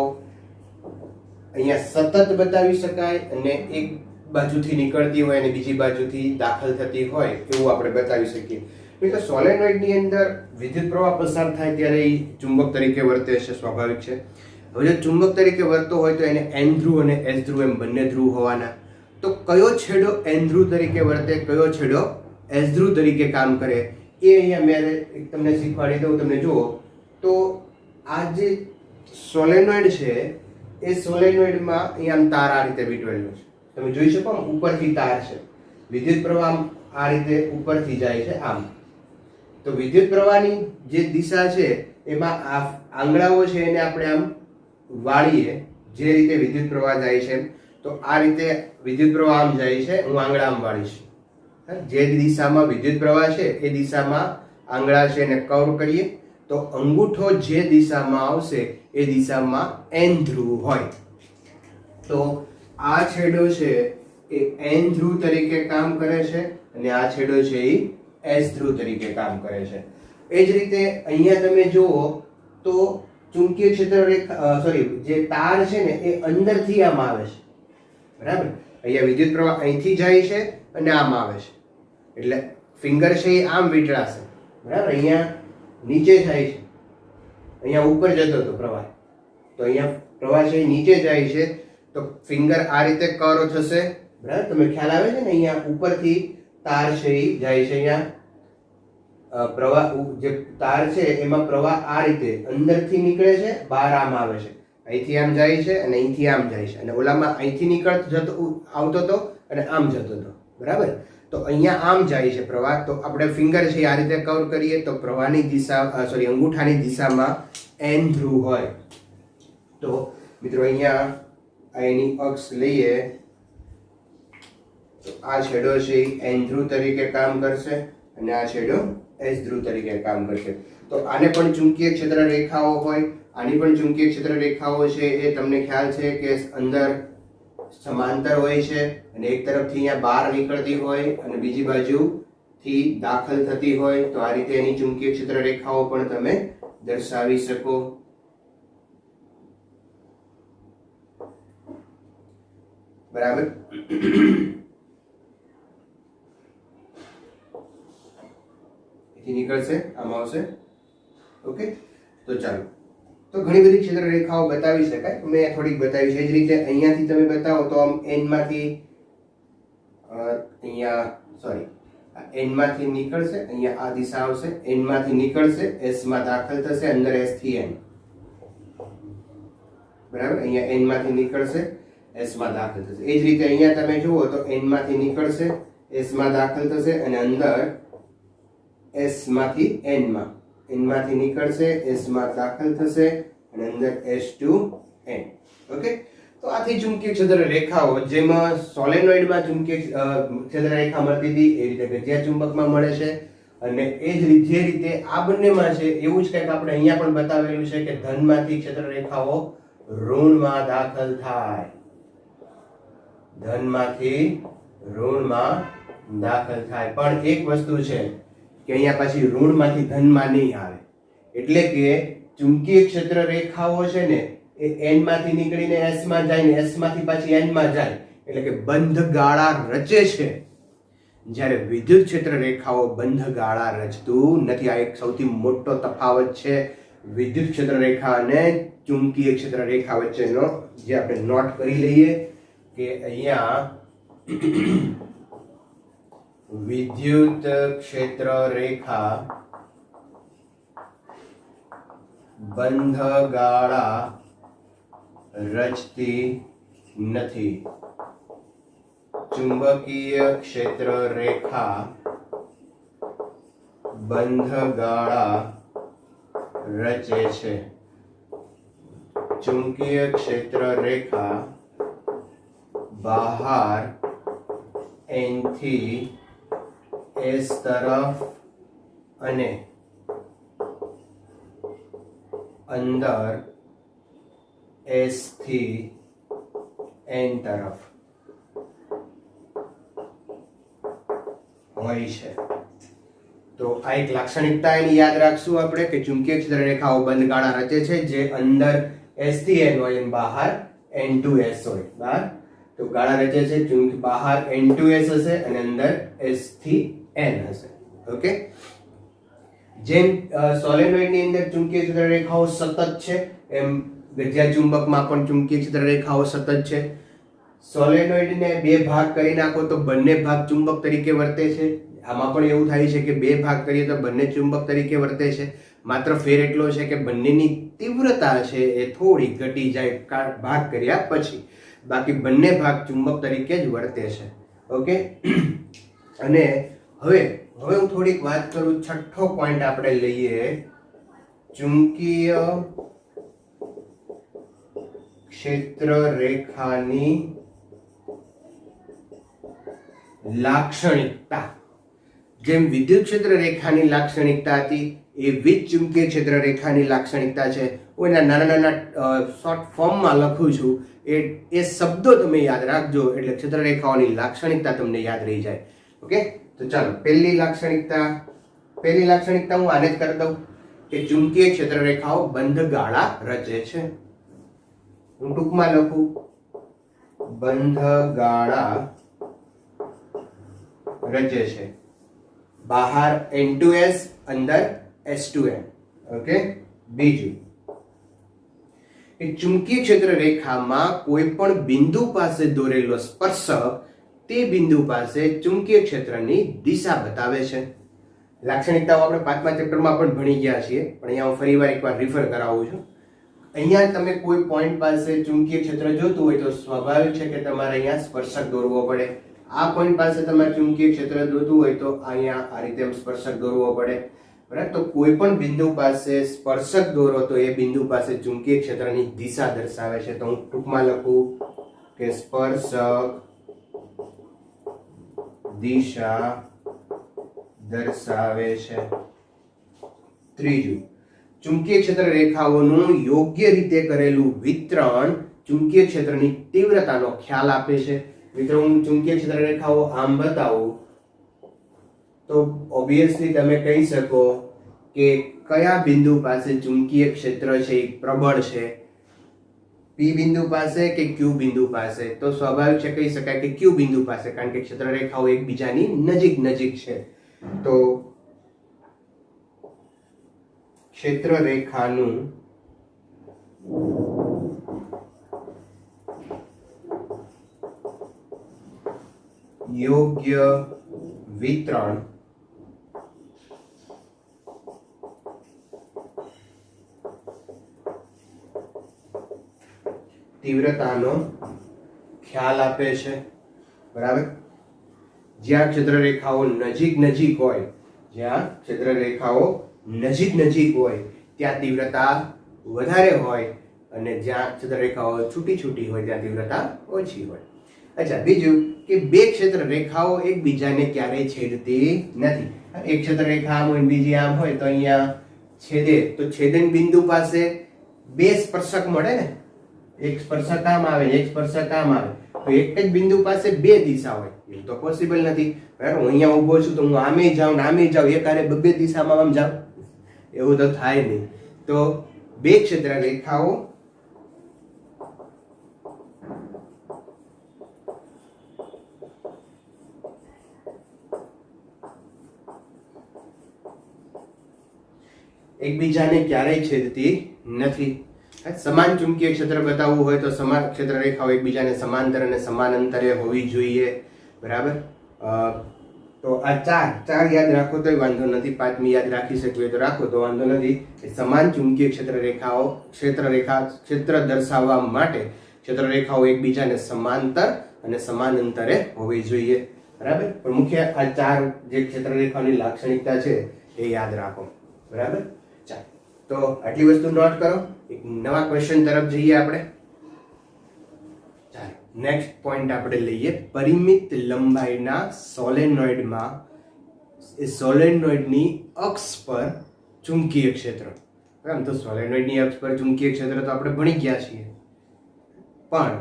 અહીંયા સતત બતાવી શકાય અને એક બાજુથી નીકળતી હોય અને બીજી બાજુથી દાખલ થતી હોય એવું આપણે બતાવી શકીએ. એટલે સોલેનોઇડની અંદર વિદ્યુત પ્રવાહ પસાર થાય ત્યારે એ ચુંબક તરીકે વર્તે છે, સ્વાભાવિક છે. હવે જો ચુંબક તરીકે વર્તો હોય તો એને એન ધ્રુવ અને એસ ધ્રુવ એમ બંને ધ્રુવ હોવાના. તો કયો છેડો એન ધ્રુવ તરીકે વર્તે, કયો છેડો એસ ધ્રુવ તરીકે કામ કરે, એ અહીંયા મેં તમને શીખવાડી દઉં. તમને જુઓ તો આ જે સોલેનોઇડ છે એ સોલેનોઇડમાં અહીંયા આમ તાર આ રીતે વીંટળેલો છે. તમે જોઈ શકો ઉપરથી તાર છે, વિદ્યુત પ્રવાહ આ રીતે ઉપરથી જાય છે આમ. તો વિદ્યુત પ્રવાહની જે દિશા છે એમાં આ આંગળાઓ છે એને આપણે આમ વાળીએ, જે રીતે વિદ્યુત પ્રવાહ જાય છે. તો આ રીતે વિદ્યુત પ્રવાહ આમ જાય છે, હું આંગળા આમ વાળીશ. જે દિશામાં વિદ્યુત પ્રવાહ છે એ દિશામાં આંગળા છે એને કર્વ કરીએ તો અંગૂઠો જે દિશામાં આવશે એ દિશામાં એન ધ્રુવ હોય. તો આ છેડો છે એ એન ધ્રુવ તરીકે કામ કરે છે અને આ છેડો છે એ એસ ધ્રુવ તરીકે કામ કરે છે. એ જ રીતે અહીંયા તમે જુઓ તો ચુંબકીય ક્ષેત્ર રેખા જે તાર છે ને એ અંદરથી આમ આવે છે. બરાબર. અહીંયા વિદ્યુત પ્રવાહ અહીંથી જાય છે અને આમ આવે છે, એટલે ફિંગર છે એ આમ વીંટળાશે. બરાબર. અહીંયા નીચે જાય છે, અહીંયા ઉપર જતો હતો પ્રવાહ, તો અહીંયા પ્રવાહ છે નીચે જાય છે તો ફિંગર આ રીતે કર્વ થશે. બરાબર. તમે ખ્યાલ આવે છે ને, અહીંયા ઉપરથી તાર છે એ જાય છે, અહીંયા પ્રવાહ જે તાર છે એમાં પ્રવાહ આ રીતે અંદરથી નીકળે છે, બહાર આમ આવે છે, અહીંથી આમ જાય છે અને અહીંથી આમ જાય છે, અને ઓલામાં અહીંથી આવતો હતો અને આમ જતો હતો. બરાબર. તો અહીંયા આમ જાય છે પ્રવાહ, તો આપણે ફિંગર છે આ રીતે કર્વ કરીએ તો પ્રવાહની દિશા અંગૂઠાની દિશામાં એન ધ્રુવ હોય. તો મિત્રો અહીંયા એની અક્ષ લઈએ તો આ છેડો છે એ N ધ્રુવ તરીકે કામ કરશે અને આ છેડો S ધ્રુવ તરીકે કામ કરશે. તો આને પણ ચુંબકીય ક્ષેત્ર રેખાઓ હોય, આની પણ ચુંબકીય ક્ષેત્ર રેખાઓ છે એ તમને ખ્યાલ છે કે અંદર સમાંતર હોય છે અને એક તરફથી અહીંયા બહાર નીકળતી હોય અને બીજી બાજુથી દાખલ થતી હોય. તો આ રીતે એની ચુંબકીય ક્ષેત્ર રેખાઓ પણ તમે દર્શાવી શકો. બરાબર. નીકળશે, આમાં આવશે. ઓકે, તો ચાલો. તો ઘણી બધી ક્ષેત્ર રેખાઓ બતાવી શકાય, મેં થોડીક બતાવી છે. એ જ રીતે અહીંયાથી તમે બતાવો તો આમ N માંથી અહીંયા N માંથી નીકળશે, અહીંયા આ દિશા આવશે, N માંથી નીકળશે, S માં દાખલ થશે, અંદર S થી N. બરાબર, અહીંયા N માંથી નીકળશે, S માં દાખલ થશે. એ જ રીતે અહીંયા તમે જુઓ તો N માંથી નીકળશે, S માં દાખલ થશે અને અંદર S માંથી N માં, N માંથી નીકળશે, S માં દાખલ થશે અને અંદર S to N. ઓકે, તો આથી ચુંબકીય ક્ષેત્ર રેખાઓ જેમાં સોલેનોઇડમાં ચુંબકીય ક્ષેત્ર રેખા મળતી હતી એ રીતે ગજિયા ચુંબકમાં મળે છે. અને એ જ જે રીતે આ બંનેમાં છે એવું જ કંઈક આપણે અહીંયા પણ બતાવેલું છે કે ધનમાંથી ક્ષેત્ર રેખાઓ ઋણમાં દાખલ થાય, ધનમાંથી ઋણમાં દાખલ થાય. પણ એક વસ્તુ છે કે અહીંયા પાછી ઋણમાંથી ધનમાં નહીં આવે. એટલે કે ચુંબકીય ક્ષેત્ર રેખાઓ છે ને એ N માંથી નીકળીને S માં જાય ને S માંથી પાછી N માં જાય, એટલે કે બંધ ગાળા રચે છે. જ્યારે વિદ્યુત ક્ષેત્ર રેખાઓ બંધ ગાળા રચતું નથી. આ એક સૌથી મોટો તફાવત છે વિદ્યુત ક્ષેત્ર રેખા અને ચુંબકીય ક્ષેત્ર રેખા વચ્ચેનો, જે આપણે નોટ કરી લઈએ કે અહીંયા વિદ્યુત ક્ષેત્ર રેખા બંધ ગાળા રચતી નથી, ચુંબકીય ક્ષેત્ર રેખા બંધ ગાળા રચે છે. ચુંબકીય ક્ષેત્ર રેખા બહાર N થી S તરફ અને અંદર S થી N તરફ હોય છે. તો આ એક લાક્ષણિકતા એની યાદ રાખશું આપણે કે ચુંબકીય ક્ષેત્ર રેખાઓ બંધ ગાળા રચે છે જે અંદર S થી N હોય અને બહાર N to S હોય. બહાર તો ગાળા રચે છે, ચુંબકી બહાર N to S હશે અને અંદર S થી N હશે. ઓકે, જેમ સોલેનોઇડ ની અંદર ચુંબકીય ક્ષેત્ર રેખાઓ સતત છે એમ ગજિયા ચુંબકમાં પણ ચુંબકીય ક્ષેત્ર રેખાઓ સતત છે. સોલેનોઇડ ને બે ભાગ કરી નાખો તો બંને ભાગ ચુંબક તરીકે વર્તે છે. આમાં પણ એવું થાય છે કે બે ભાગ કરીએ તો બંને ચુંબક તરીકે વર્તે છે. માત્ર ફેર એટલો છે કે બંનેની તીવ્રતા છે એ થોડી ઘટી જાય ભાગ કર્યા પછી, બાકી બંને ભાગ ચુંબક તરીકે જ વર્તે છે. ઓકે, અને હવે હું થોડીક વાત કરું. છઠ્ઠો પોઈન્ટ આપણે લઈએ, ચુંબકીય ક્ષેત્ર રેખાની લાક્ષણિકતા. જેમ વિદ્યુત ક્ષેત્ર રેખાની લાક્ષણિકતા હતી એવી જ ચુંબકીય ક્ષેત્ર રેખાની લાક્ષણિકતા છે. હું એના નાના નાના શોર્ટ ફોર્મમાં લખું છું, એ શબ્દો તમે યાદ રાખજો એટલે ક્ષેત્ર રેખાઓની લાક્ષણિકતા તમને યાદ રહી જાય. ઓકે, તો ચાલો પહેલી લાક્ષણિકતા હું આને જ કરી દઉં કે ચુંબકીય ક્ષેત્ર રેખાઓ બંધ ગાળા રચે છે. હું ટૂંકમાં લખું, બંધ ગાળા રચે છે. બહાર N to S, અંદર S to N. ઓકે, બીજું એ ચુંબકીય ક્ષેત્ર રેખામાં કોઈ પણ બિંદુ પાસે દોરેલો સ્પર્શક તે બિંદુ પાસે ચુંબકીય ક્ષેત્રની દિશા બતાવે છે. લાક્ષણિકતાઓ આપણે 5મા ચેપ્ટરમાં પણ ભણી ગયા છીએ, પણ અહીંયા હું ફરીવાર એકવાર રિફર કરાવું છું. અહીંયા તમે કોઈ પોઈન્ટ પાસે ચુંબકીય ક્ષેત્ર જોતું હોય તો સ્વાભાવિક છે કે તમારે અહીંયા સ્પર્શક દોરવો પડે. આ પોઈન્ટ પાસે તમારે ચુંબકીય ક્ષેત્ર જોતું હોય તો અહીંયા આ રીતે સ્પર્શક દોરવો પડે. બરાબર, તો કોઈ પણ બિંદુ પાસે સ્પર્શક દોરો તો એ બિંદુ પાસે ચુંબકીય ક્ષેત્રની દિશા દર્શાવે છે. તો હું ટૂંકમાં લખું કે સ્પર્શક દિશા દર્શાવે છે. ત્રીજું, ચુંબકીય ક્ષેત્ર રેખાઓનું યોગ્ય રીતે કરેલું વિતરણ ચુંબકીય ક્ષેત્રની તીવ્રતાનો ખ્યાલ આપે છે. મિત્રો, હું ચુંબકીય ક્ષેત્ર રેખાઓ આમ બતાવું તો ઓબ્વિયસલી તમે કહી શકો કે કયા બિંદુ પાસે ચુંબકીય ક્ષેત્ર છે એ પ્રબળ છે, પી બિંદુ પાસે કે ક્યુ બિંદુ પાસે? તો સ્વાભાવિક છે કહી શકાય કે ક્યુ બિંદુ પાસે, કારણ કે ક્ષેત્ર રેખાઓ એકબીજાની નજીક નજીક છે. તો ક્ષેત્ર રેખાનું યોગ્ય વિતરણ તીવ્રતાનો ખ્યાલ આપે છે. બરાબર? જ્યાં ક્ષેત્ર રેખાઓ નજીક નજીક હોય, જ્યાં ક્ષેત્ર રેખાઓ નજીક નજીક હોય ત્યાં તીવ્રતા વધારે હોય, અને જ્યાં ક્ષેત્ર રેખાઓ છૂટી છૂટી હોય ત્યાં તીવ્રતા ઓછી હોય. અચ્છા, બીજું કે બે ક્ષેત્ર રેખાઓ એકબીજાને ક્યારેય છેદતી નથી. એક ક્ષેત્ર રેખા આમ હોય બીજી આમ હોય તો અહીંયા છેદે તો છેદન બિંદુ પાસે બે સ્પર્શક મળે ને, એક સ્પર્શક આમ આવે, એક સ્પર્શક આમ આવે, તો એક જ બિંદુ પાસે બે દિશા હોય, એ તો પોસિબલ નથી. બરાબર? હું અહીંયા ઊભો છું તો હું આમે જાઉં ને આમે જાઉં, એકારે બે દિશામાં આમ જાઉં, એવું તો થાય નહીં. તો બે ક્ષેત્ર રેખાઓ એકબીજાને ક્યારેય છેદતી નથી. સમાન ચુંબકીય ક્ષેત્ર બતાવવું હોય તો સમાન ક્ષેત્ર રેખાઓ એકબીજાને સમાંતર અને સમાન અંતરે હોવી જોઈએ. બરાબર? તો આ ચાર યાદ રાખો તોય વાંધો નથી, પાંચમી યાદ રાખી શકીએ તો રાખો તો વાંધો નથી. સમાન ચુંબકીય ક્ષેત્ર રેખાઓ ક્ષેત્ર દર્શાવવા માટે ક્ષેત્ર રેખાઓ એકબીજાને સમાંતર અને સમાન અંતરે હોવી જોઈએ. બરાબર? પણ મુખ્ય આ ચાર જે ક્ષેત્ર રેખાની લાક્ષણિકતા છે એ યાદ રાખો. બરાબર? ચાલો, તો આટલી વસ્તુ નોટ કરો. એક નવા ક્વેશ્ચન તરફ જઈએ આપણે. ચાલો, નેક્સ્ટ પોઈન્ટ આપણે લઈએ. પરિમિત લંબાઈના સોલેનોઇડમાં સોલેનોઇડની અક્ષ પર ચુંબકીય ક્ષેત્ર. આમ તો સોલેનોઇડની અક્ષ પર ચુંબકીય ક્ષેત્ર તો આપણે ભણી ગયા છીએ, પણ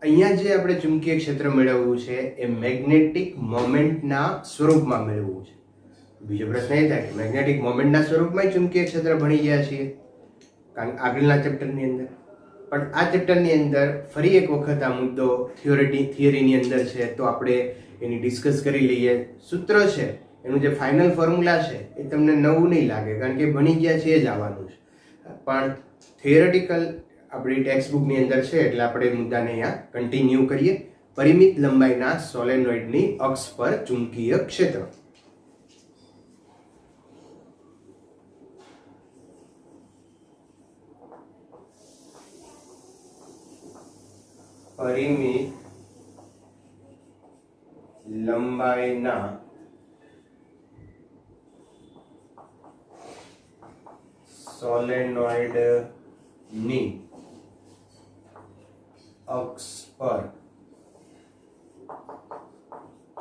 અહીંયા જે આપણે ચુંબકીય ક્ષેત્ર મેળવવું છે એ મેગ્નેટિક મોમેન્ટના સ્વરૂપમાં મેળવવું છે. બીજો પ્રશ્ન એ થાય કે મેગ્નેટિક મોમેન્ટના સ્વરૂપમાં ચુંબકીય ક્ષેત્ર ભણી ગયા છીએ કારણ આગળના ચેપ્ટરની અંદર, પણ આ ચેપ્ટરની અંદર ફરી એક વખત આ મુદ્દો થિયરીની અંદર છે તો આપણે એની ડિસ્કસ કરી લઈએ. સૂત્ર છે એનું જે ફાઇનલ ફોર્મ્યુલા છે એ તમને નવું નહીં લાગે કારણ કે ભણી ગયા છે જ આવવાનું છે, પણ થિયરેટિકલ આપણી ટેક્સ્ટ બુકની અંદર છે એટલે આપણે મુદ્દાને અહીંયા કન્ટિન્યુ કરીએ. પરિમિત લંબાઈના સોલેનોઇડની અક્ષ પર ચુંબકીય ક્ષેત્ર. પરિમિત લંબાઈના સોલેનોઇડની અક્ષ પર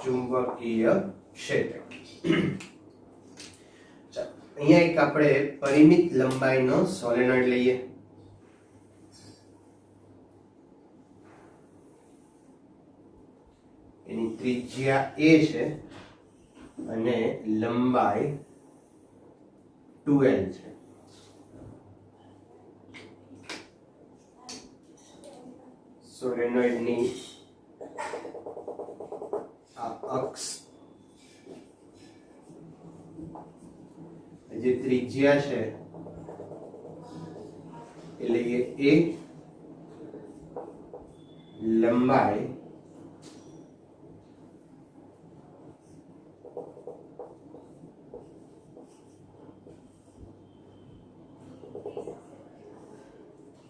ચુંબકીય ક્ષેત્ર. અહીંયા એક આપણે પરિમિત લંબાઈનો સોલેનોઇડ લઈએ. એની ત્રિજ્યા a છે અને લંબાઈ 2l છે. સોલેનોઇડની આ અક્ષ જે ત્રિજ્યા છે એ લઈએ a, લંબાઈ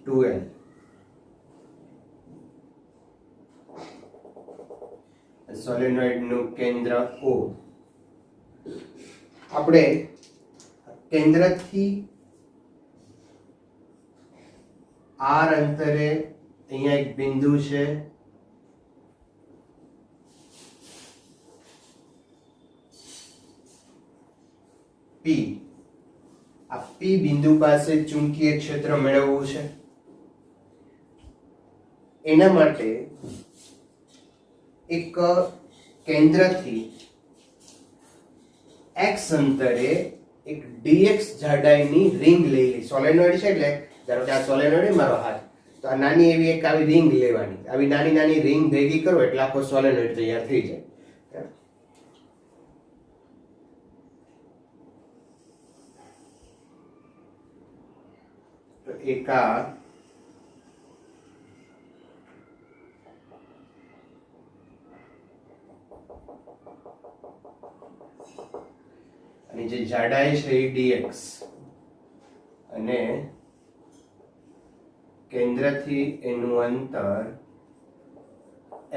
2l. સોલેનોઇડનું કેન્દ્ર O. આપણે કેન્દ્રથી r અંતરે અહીંયા એક બિંદુ છે પી, આ પી બિંદુ પાસે ચુંબકીય ક્ષેત્ર મેળવવું છે. એના માટે એક કેન્દ્રથી x અંતરે એક dx જાડાઈની રિંગ લઈ લી. સોલેનોઇડ છે એટલે ધારો કે આ સોલેનોઇડ મારો હાથ, તો આ નાની એવી એક આવી રિંગ લેવાની. આવી નાની નાની રિંગ ભેગી કરો એટલે આખો સોલેનોઇડ તૈયાર થઈ જાય. તો એક આ અને જે જાડાઈ છે એ dx અને કેન્દ્રથી એનું અંતર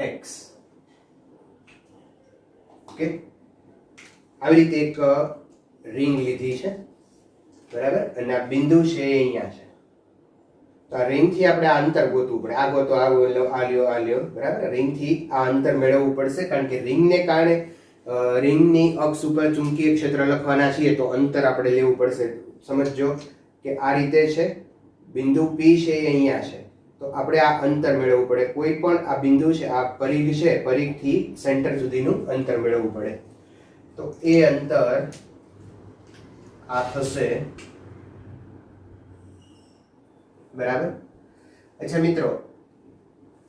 x. ઓકે, આવી રીતે એક રિંગ લીધી છે, બરાબર. અને આ બિંદુ છે એ અહીંયા છે. તો આ રિંગ થી આપણે આ અંતર ગોતવું પડે. આ ગોતો, આ લ્યો, બરાબર. રિંગ થી આ અંતર મેળવવું પડશે, કારણ કે રિંગને કારણે રિંગની અક્ષ ઉપર ચુંબકીય ક્ષેત્ર લખવાના છીએ તો અંતર આપણે લેવું પડશે. સમજો કે આ રીતે છે, બિંદુ P છે એ અહીંયા છે, તો આપણે આ અંતર મેળવવું પડે. કોઈ પણ આ બિંદુ છે, આ પરિઘ છે, પરિઘથી સેન્ટર સુધીનું અંતર મેળવવું પડે. તો એ અંતર આ થશે, બરાબર. અચ્છા મિત્રો,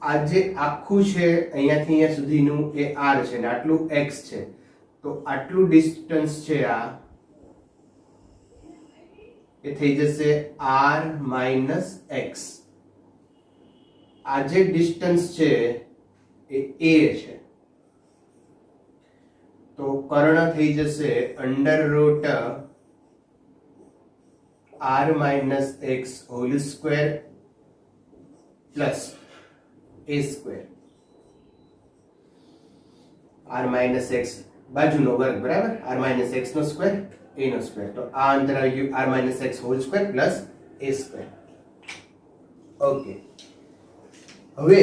આ જે આખું છે અહીંયાથી અહીંયા સુધીનું એ r છે ને આટલું x છે, તો આટલું ડિસ્ટન્સ છે આ એ થઈ જશે r માઇનસ x. આ જે ડિસ્ટન્સ છે એ a છે, તો કર્ણ થઈ જશે under root r minus x whole square plus a square. r minus x બાજુનો વર્ગ, બરાબર. r માઇનસ x નો સ્ક્વેર, a નો સ્ક્વેર. તો આ અંતર આવી ગયું r minus x whole square plus a square. Okay, હવે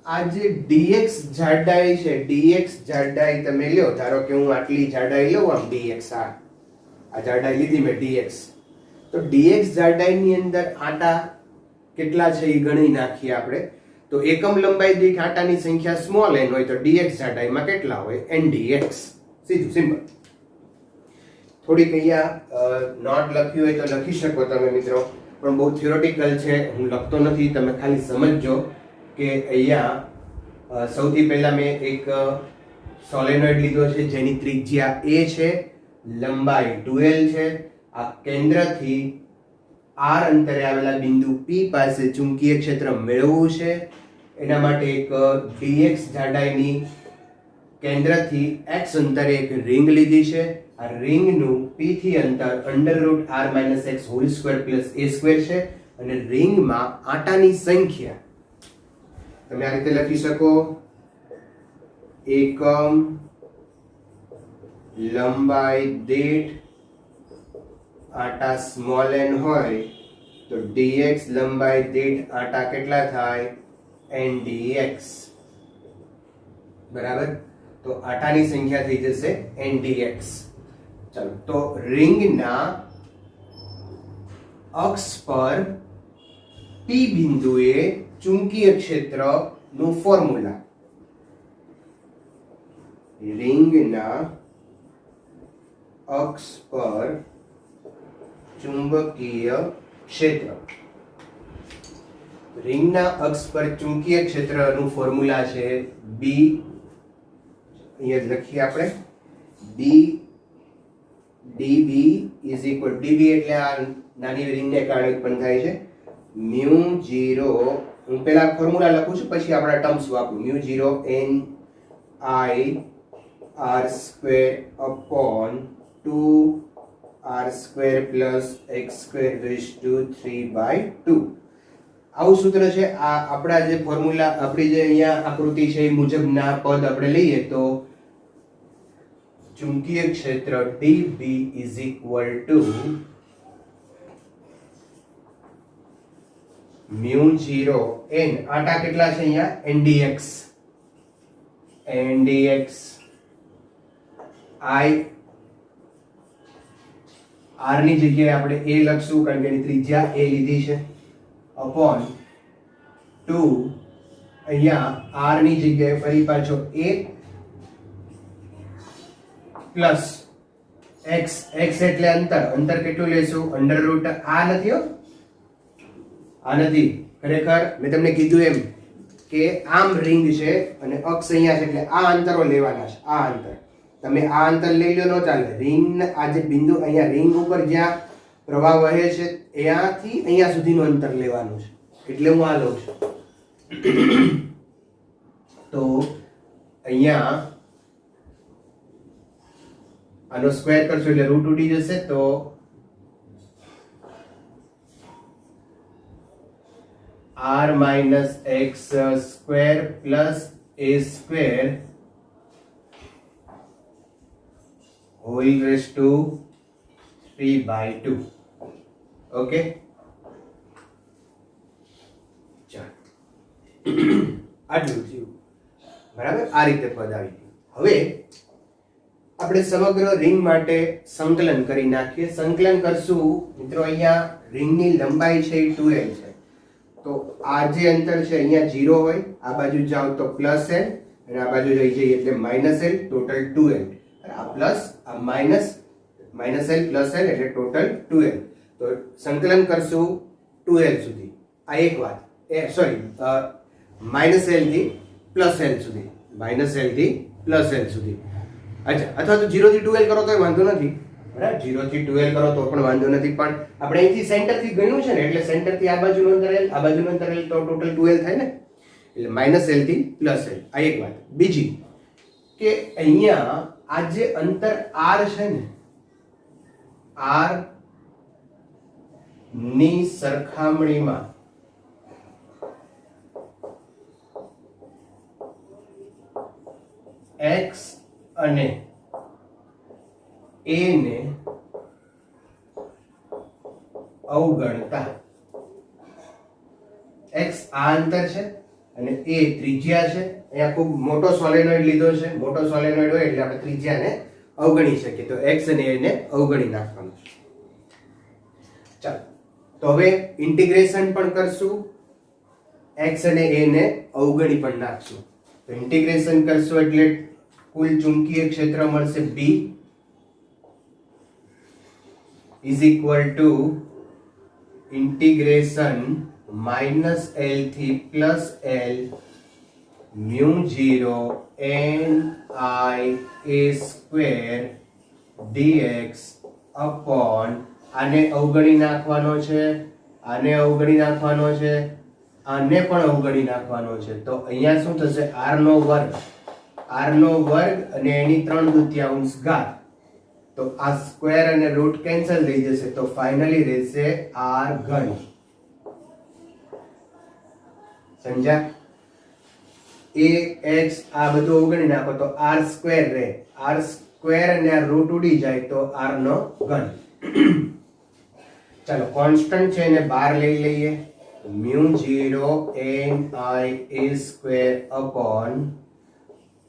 આ જે dx જાડાઈ છે, dx જાડાઈ તમે લ્યો. ધારો કે હું આટલી જાડાઈ લઉં, આમ dx, આ જાડાઈ લીધી મેં dx. તો dx જાડાઈની અંદર આટા કેટલા છે એ ગણી નાખીએ આપણે. તો એકમ લંબાઈ દીઠ આટાની સંખ્યા સ્મોલ n હોય તો dx જાડાઈમાં કેટલા હોય? ndx. સીધું, સિમ્પલ. થોડીક અહીંયા નોટ લખ્યું હોય તો લખી શકો તમે મિત્રો, પણ બહુ થિયોરેટિકલ છે, હું લખતો નથી. તમે ખાલી સમજજો કે અહીંયા સૌથી પહેલા મેં એક સોલેનોઇડ લીધો છે જેની ત્રિજ્યા a છે, લંબાઈ 2l છે. આ કેન્દ્રથી r અંતરે આવેલા બિંદુ P પાસે ચુંબકીય ક્ષેત્ર મેળવવું છે. એના માટે એક dx જાડાઈની કેન્દ્રથી x અંતરે એક રિંગ લીધી છે. આ રિંગનું P થી અંતર under root r minus x whole square plus a square છે. અને રિંગમાં આટાની સંખ્યા તમે આ રીતે લખી શકો, એકમ લંબાઈ દીઠ આટા સ્મોલ n હોય તો dx લંબાઈ દીઠ આટા કેટલા થાય? ndx, બરાબર. તો આટાની સંખ્યા થઈ જશે ndx. ચાલો, તો રિંગના અક્ષ પર P બિંદુએ ચુંબકીય ક્ષેત્રનું ફોર્મ્યુલા. રિંગના અક્ષ પર ચુંબકીય ક્ષેત્ર. રિંગના અક્ષ પર ચુંબકીય ક્ષેત્રનું ફોર્મ્યુલા છે B. અહીંયા લખીએ આપણે B dB is equal, dB એટલે આ નાની રિંગને કારણે ઉત્પન્ન થાય છે, મ્યુ 0. હું પહેલા ફોર્મ્યુલા લખું છું, પછી આપણા ટર્મ્સ વાપરું. Mu 0 n I r square upon 2 r square plus x square raise to 3/2. આવું સૂત્ર છે. આ આપણા જે ફોર્મ્યુલા, આપણી જે અહીંયા આકૃતિ છે એ મુજબના પદ આપણે લઈએ તો ચુંબકીય ક્ષેત્ર dB is equal to mu 0 n, આટા કેટલા છે અહીંયા? ndx I r ની જગ્યાએ આપણે a લખશું કારણ કે એની ત્રિજ્યા a લીધી છે અપોન 2 અહીંયા r ની જગ્યાએ ફરી પાછો a પ્લસ x એટલે અંતર કેટલું લેશું અંડર રૂટ આ નથી હો આ નથી ખરેખર મેં તમને કીધું એમ કે આમ રિંગ છે અને અક્ષ અહીંયા છે એટલે આ અંતરો લેવાના છે આ અંતર તમે આ અંતર લઈ લો ન ચાલે રિંગ આ જે બિંદુ અહીંયા રિંગ ઉપર જ્યાં પ્રવાહ વહે છે ત્યાંથી અહીંયા સુધીનું અંતર લેવાનું છે એટલે હું આ લઉં છું તો અહીંયા આનો સ્ક્વેર કરશો એટલે રૂટ ઉડી જશે તો r minus x square plus a square whole raised to 3/2 okay આટલું થયું બરાબર આ રીતે પદ આવી ગયું હવે આપણે સમગ્ર રિંગ માટે સંકલન કરી નાખીએ સંકલન કરશું મિત્રો અહીંયા રિંગની લંબાઈ છે એ 2l છે તો આ જે અંતર છે અહીંયા 0 હોય આ બાજુ જાવ તો પ્લસ l અને આ બાજુ જઈ જઈએ એટલે માઇનસ l ટોટલ 2l આ પ્લસ આ માઇનસ l પ્લસ l એટલે ટોટલ 2l તો સંકલન કરશું 2l સુધી આ એક વાત સોરી માઇનસ l થી પ્લસ l સુધી માઇનસ l થી પ્લસ l સુધી અચ્છા અથવા તો 0 થી 2l કરો તો વાંધો નથી બરાબર 0 થી 2l કરો તો પણ વાંધો નથી પણ આપણે અહીંથી સેન્ટર થી ગણ્યું છે ને એટલે સેન્ટર થી આ બાજુનું અંતર l આ બાજુનું અંતર l તો ટોટલ 2l થાય ને એટલે માઇનસ l થી પ્લસ l આ એક વાત બીજી કે અહીંયા આ જે અંતર r છે ને r ની સરખામણીમાં x અને a ને અવગણતા x આ અંતર છે અને a ત્રિજ્યા છે અહીંયા ખૂબ મોટો સોલેનોઇડ લીધો છે મોટો સોલેનોઇડ હોય એટલે આપણે ત્રિજ્યાને અવગણી શકીએ તો x અને a ને અવગણી નાખવાનું છે ચાલો તો હવે ઇન્ટિગ્રેશન પણ કરશું x અને a ને અવગણી પણ નાખશું તો ઇન્ટિગ્રેશન કરશું એટલે કુલ ચુંબકીય ક્ષેત્ર મળશે b is equal to integration minus l થી plus l mu 0 n I a square dx upon આને અવગણી નાખવાનો છે આને અવગણી નાખવાનો છે આને પણ અવગણી નાખવાનો છે તો અહીંયા શું થશે r નો વર્ગ અને એની 3/2 ઘાત તો આ સ્ક્વેર અને રૂટ કેન્સલ થઈ જશે તો ફાઇનલી રહેશે r ઘન સમજ્યા a x આ બધું અવગણી નાખો તો r સ્ક્વેર રહે r સ્ક્વેર અને આ રૂટ ઉડી જાય તો r નો ઘન ચાલો કોન્સ્ટન્ટ છે એને બહાર લઈ લઈએ mu 0 n I a square upon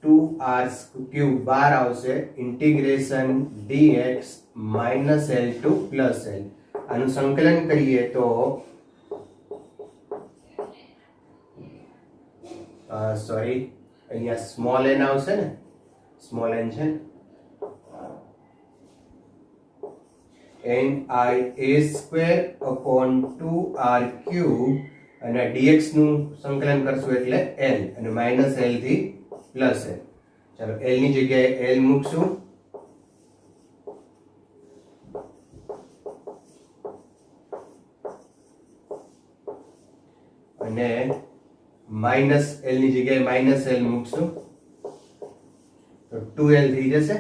2r cube બહાર આવશે integration dx minus l to plus l આનું સંકલન કરીએ તો સોરી અહીંયા સ્મોલ n આવશે ને સ્મોલ n છે n I a square upon 2r cube અને dx નું સંકલન કરશું એટલે l અને minus l થી પ્લસ l ચાલો l ની જગ્યાએ l મૂકશું અને માઇનસ l ની જગ્યાએ માઇનસ l મૂકશું તો 2l થઈ જશે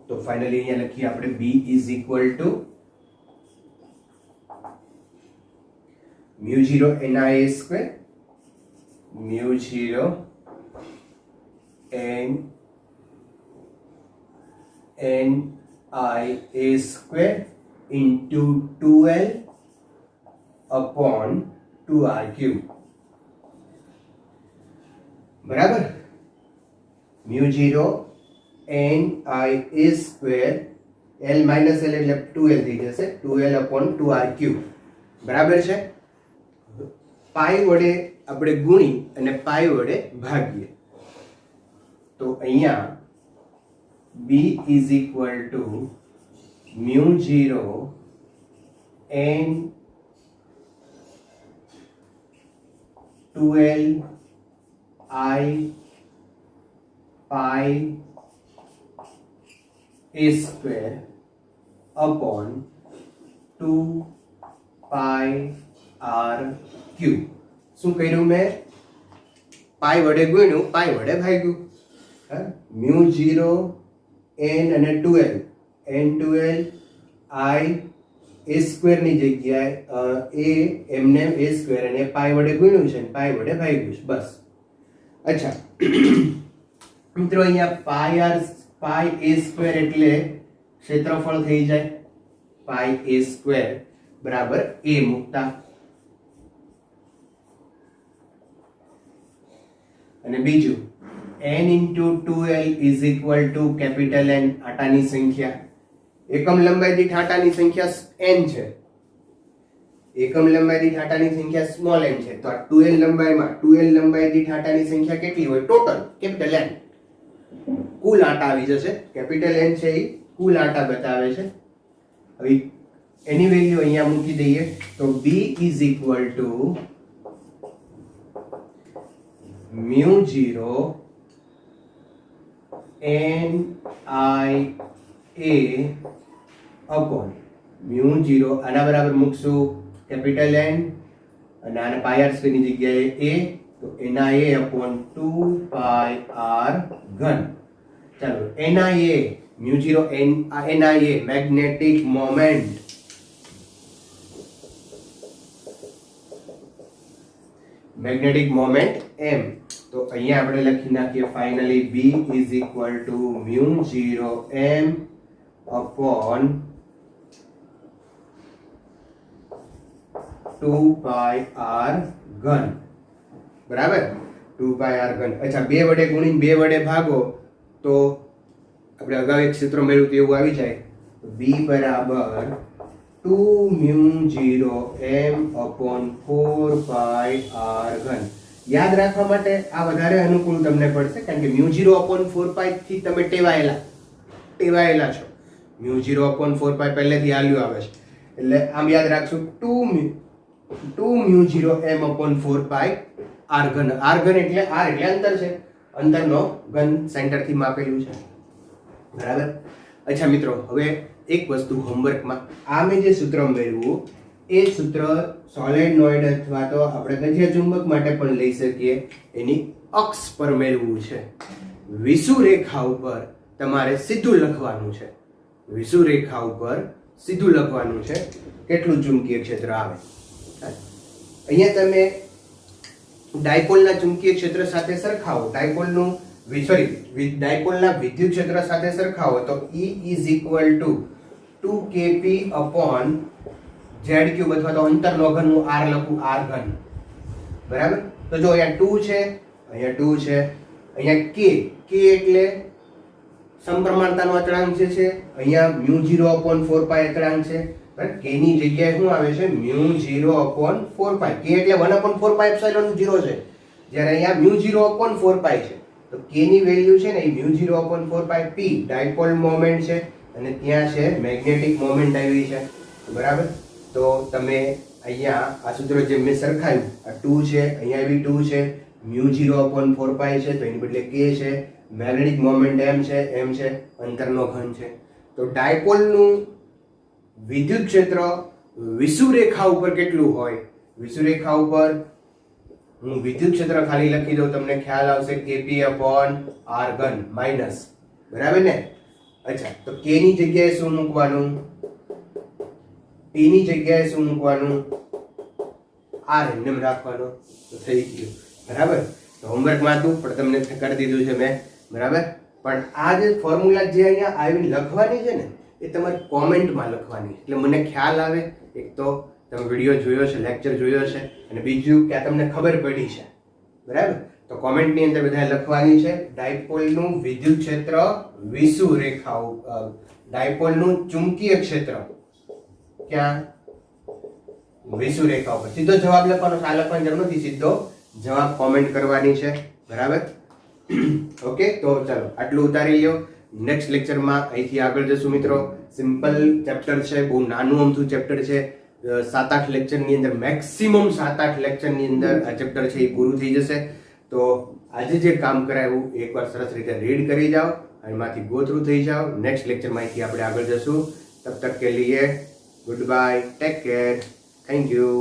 તો ફાઇનલી અહીંયા લખીએ આપણે b is equal to mu 0 n I a square mu 0 n I a square into 2l upon 2r cube બરાબર mu 0 n I a square L minus L એટલે 2L થઈ જશે, 2L upon 2R ક્યુબ. બરાબર છે. પાઈ વડે આપણે ગુણી અને પાઈ વડે ભાગીએ તો અહીંયા b is equal to mu 0 n 2L I pi a square upon 2 pi r cube. શું કર્યું મેં? પાઈ વડે ગુણ્યું, પાઈ વડે ભાગ્યું. મ્યુ 0 n અને 2l n 2l I a square ની જગ્યાએ a એમને a સ્ક્વેર અને પાઈ વડે ગુણ્યું છે અને પાઈ વડે ભાગ્યું છે. બસ. અચ્છા મિત્રો, અહીંયા પાઈ a સ્ક્વેર એટલે ક્ષેત્રફળ થઈ જાય. પાઈ a સ્ક્વેર બરાબર a મૂકતા અને બીજું n into 2l is equal to capital N આટાની સંખ્યા. એકમ લંબાઈ દીઠ આટાની સંખ્યા n છે. એકમ લંબાઈ દીઠ આટાની સંખ્યા સ્મોલ n છે. તો આ 2l લંબાઈ દીઠ આટાની સંખ્યા કેટલી હોય? Total capital N. કુલ આટા આવી જશે. કેપિટલ N છે એ કુલ આટા બતાવે છે. હવે એની વેલ્યુ અહીંયા મૂકી દઈએ તો b is equal to mu 0 n I a upon mu 0 આના બરાબર મૂકશું કેપિટલ N અને આને પાઈ r સ્ક્વેર ની જગ્યાએ a તો na a upon 2 pi r ઘન. ચાલો na a mu 0 na a magnetic moment. Magnetic moment m. તો અહીંયા આપણે લખી નાખીએ finally b is equal to mu 0 m upon 2 pi r ઘન. બરાબર, 2 pi r ઘન. અચ્છા, બે વડે ગુણીને બે વડે ભાગો તો આપણે અગાઉ એક સૂત્ર મેળવ્યું એવું આવી જાય. b બરાબર 2 mu 0 m upon 4 pi r ઘન. યાદ રાખવા માટે આ વધારે અનુકૂળ તમને પડશે કારણ કે mu 0 upon 4 pi થી તમે ટેવાયેલા છો. mu 0 upon 4 pi પહેલેથી આલ્યું આવે છે એટલે આમ યાદ રાખશું 2 mu 0 m upon 4 pi r ઘન. r ઘન એટલે r એટલે અંતર છે, અંતરનો ઘન સેન્ટર થી માપેલું છે. બરાબર. અચ્છા મિત્રો, હવે એક વસ્તુ હોમવર્કમાં આ મેં જે સૂત્ર મેળવ્યું એ સૂત્ર સોલેનોઇડ અથવા તો આપણે ગજિયા ચુંબક માટે પણ લઈ શકીએ. એની અક્ષ પર મેળવવું છે. વિષુવરેખા ઉપર તમારે સીધું લખવાનું છે. વિષુવરેખા ઉપર સીધું લખવાનું છે કેટલું ચુંબકીય ક્ષેત્ર આવે. અહીંયા તમે ડાયપોલના ચુંબકીય ક્ષેત્ર સાથે સરખાવો, ડાયપોલના વિદ્યુત ક્ષેત્ર સાથે સરખાવો તો E is equal to 2kp upon z cube અથવા તો અંતરનો ઘન હું r લખું r ઘન. બરાબર. તો જો અહીંયા 2 છે, અહીંયા 2 છે, અહીંયા k એટલે સમપ્રમાણતાનો અચળાંક છે. અહીંયા mu 0 upon 4 pi અચળાંક છે. બરાબર. k ની જગ્યાએ શું આવે છે? mu 0 upon 4 pi. k એટલે 1 upon 4 pi epsilon 0 છે. જ્યારે અહીંયા mu 0 upon 4 pi છે તો k ની વેલ્યુ છે ને એ mu 0 upon 4 pi p dipole moment છે અને ત્યાં છે મેગ્નેટિક મોમેન્ટ આવી છે. બરાબર. તો તમે અહીંયા આ સૂત્ર જે મેં સરખાવ્યું, આ 2 છે, અહીંયા બી 2 છે, mu 0 upon 4 pi છે તો એની બદલે k છે, મેગ્નેટિક મોમેન્ટ m છે, અંતરનો ઘન છે. તો ડાયપોલનું વિદ્યુત ક્ષેત્ર વિષુવરેખા ઉપર કેટલું હોય? વિષુવરેખા ઉપર હું વિદ્યુત ક્ષેત્ર ખાલી લખી દઉં, તમને ખ્યાલ આવશે kp upon r ઘન માઇનસ. બરાબર ને? અચ્છા, તો k ની જગ્યાએ શું મૂકવાનું? p ની જગ્યાએ શું મૂકવાનું? r એમ રાખવાનો. તો થઈ ગયું. બરાબર. તો હોમવર્કમાં હતું પણ તમને કરી દીધું છે મેં. બરાબર. પણ આ જે ફોર્મ્યુલા જે અહીંયા આવીને લખવાની છે ને એ તમારે કોમેન્ટમાં લખવાની, એટલે મને ખ્યાલ આવે એક તો તમે વિડીયો જોયો છે, લેક્ચર જોયો છે, અને બીજું કે આ તમને ખબર પડી છે. બરાબર. તો કોમેન્ટની અંદર બધાએ લખવાની છે ડાયપોલનું વિદ્યુત ક્ષેત્ર વિષુવ રેખા ડાયપોલનું ચુંબકીય ક્ષેત્ર ક્યાં વિષુવ રેખા ઉપર. સીધો જવાબ લખવાનો, આ લખવાની જરૂર નથી, સીધો જવાબ કોમેન્ટ કરવાની છે. બરાબર? ઓકે, તો ચાલો આટલું ઉતારી લ્યો. નેક્સ્ટ લેક્ચરમાં અહીંથી આગળ જશું મિત્રો. સિમ્પલ ચેપ્ટર છે, બહુ નાનું અમથું ચેપ્ટર છે. 7-8 લેક્ચરની અંદર, મેક્સિમમ 7-8 લેક્ચરની અંદર આ ચેપ્ટર છે એ પૂરું થઈ જશે. તો આજે જે કામ કરાયું એકવાર સરસ રીતે રીડ કરી જાઓ અને એમાંથી ગો થ્રુ થઈ જાઓ. નેક્સ્ટ લેક્ચરમાં અહીંથી આપણે આગળ જશું. તબ તક કે લીએ good bye, take care, thank you.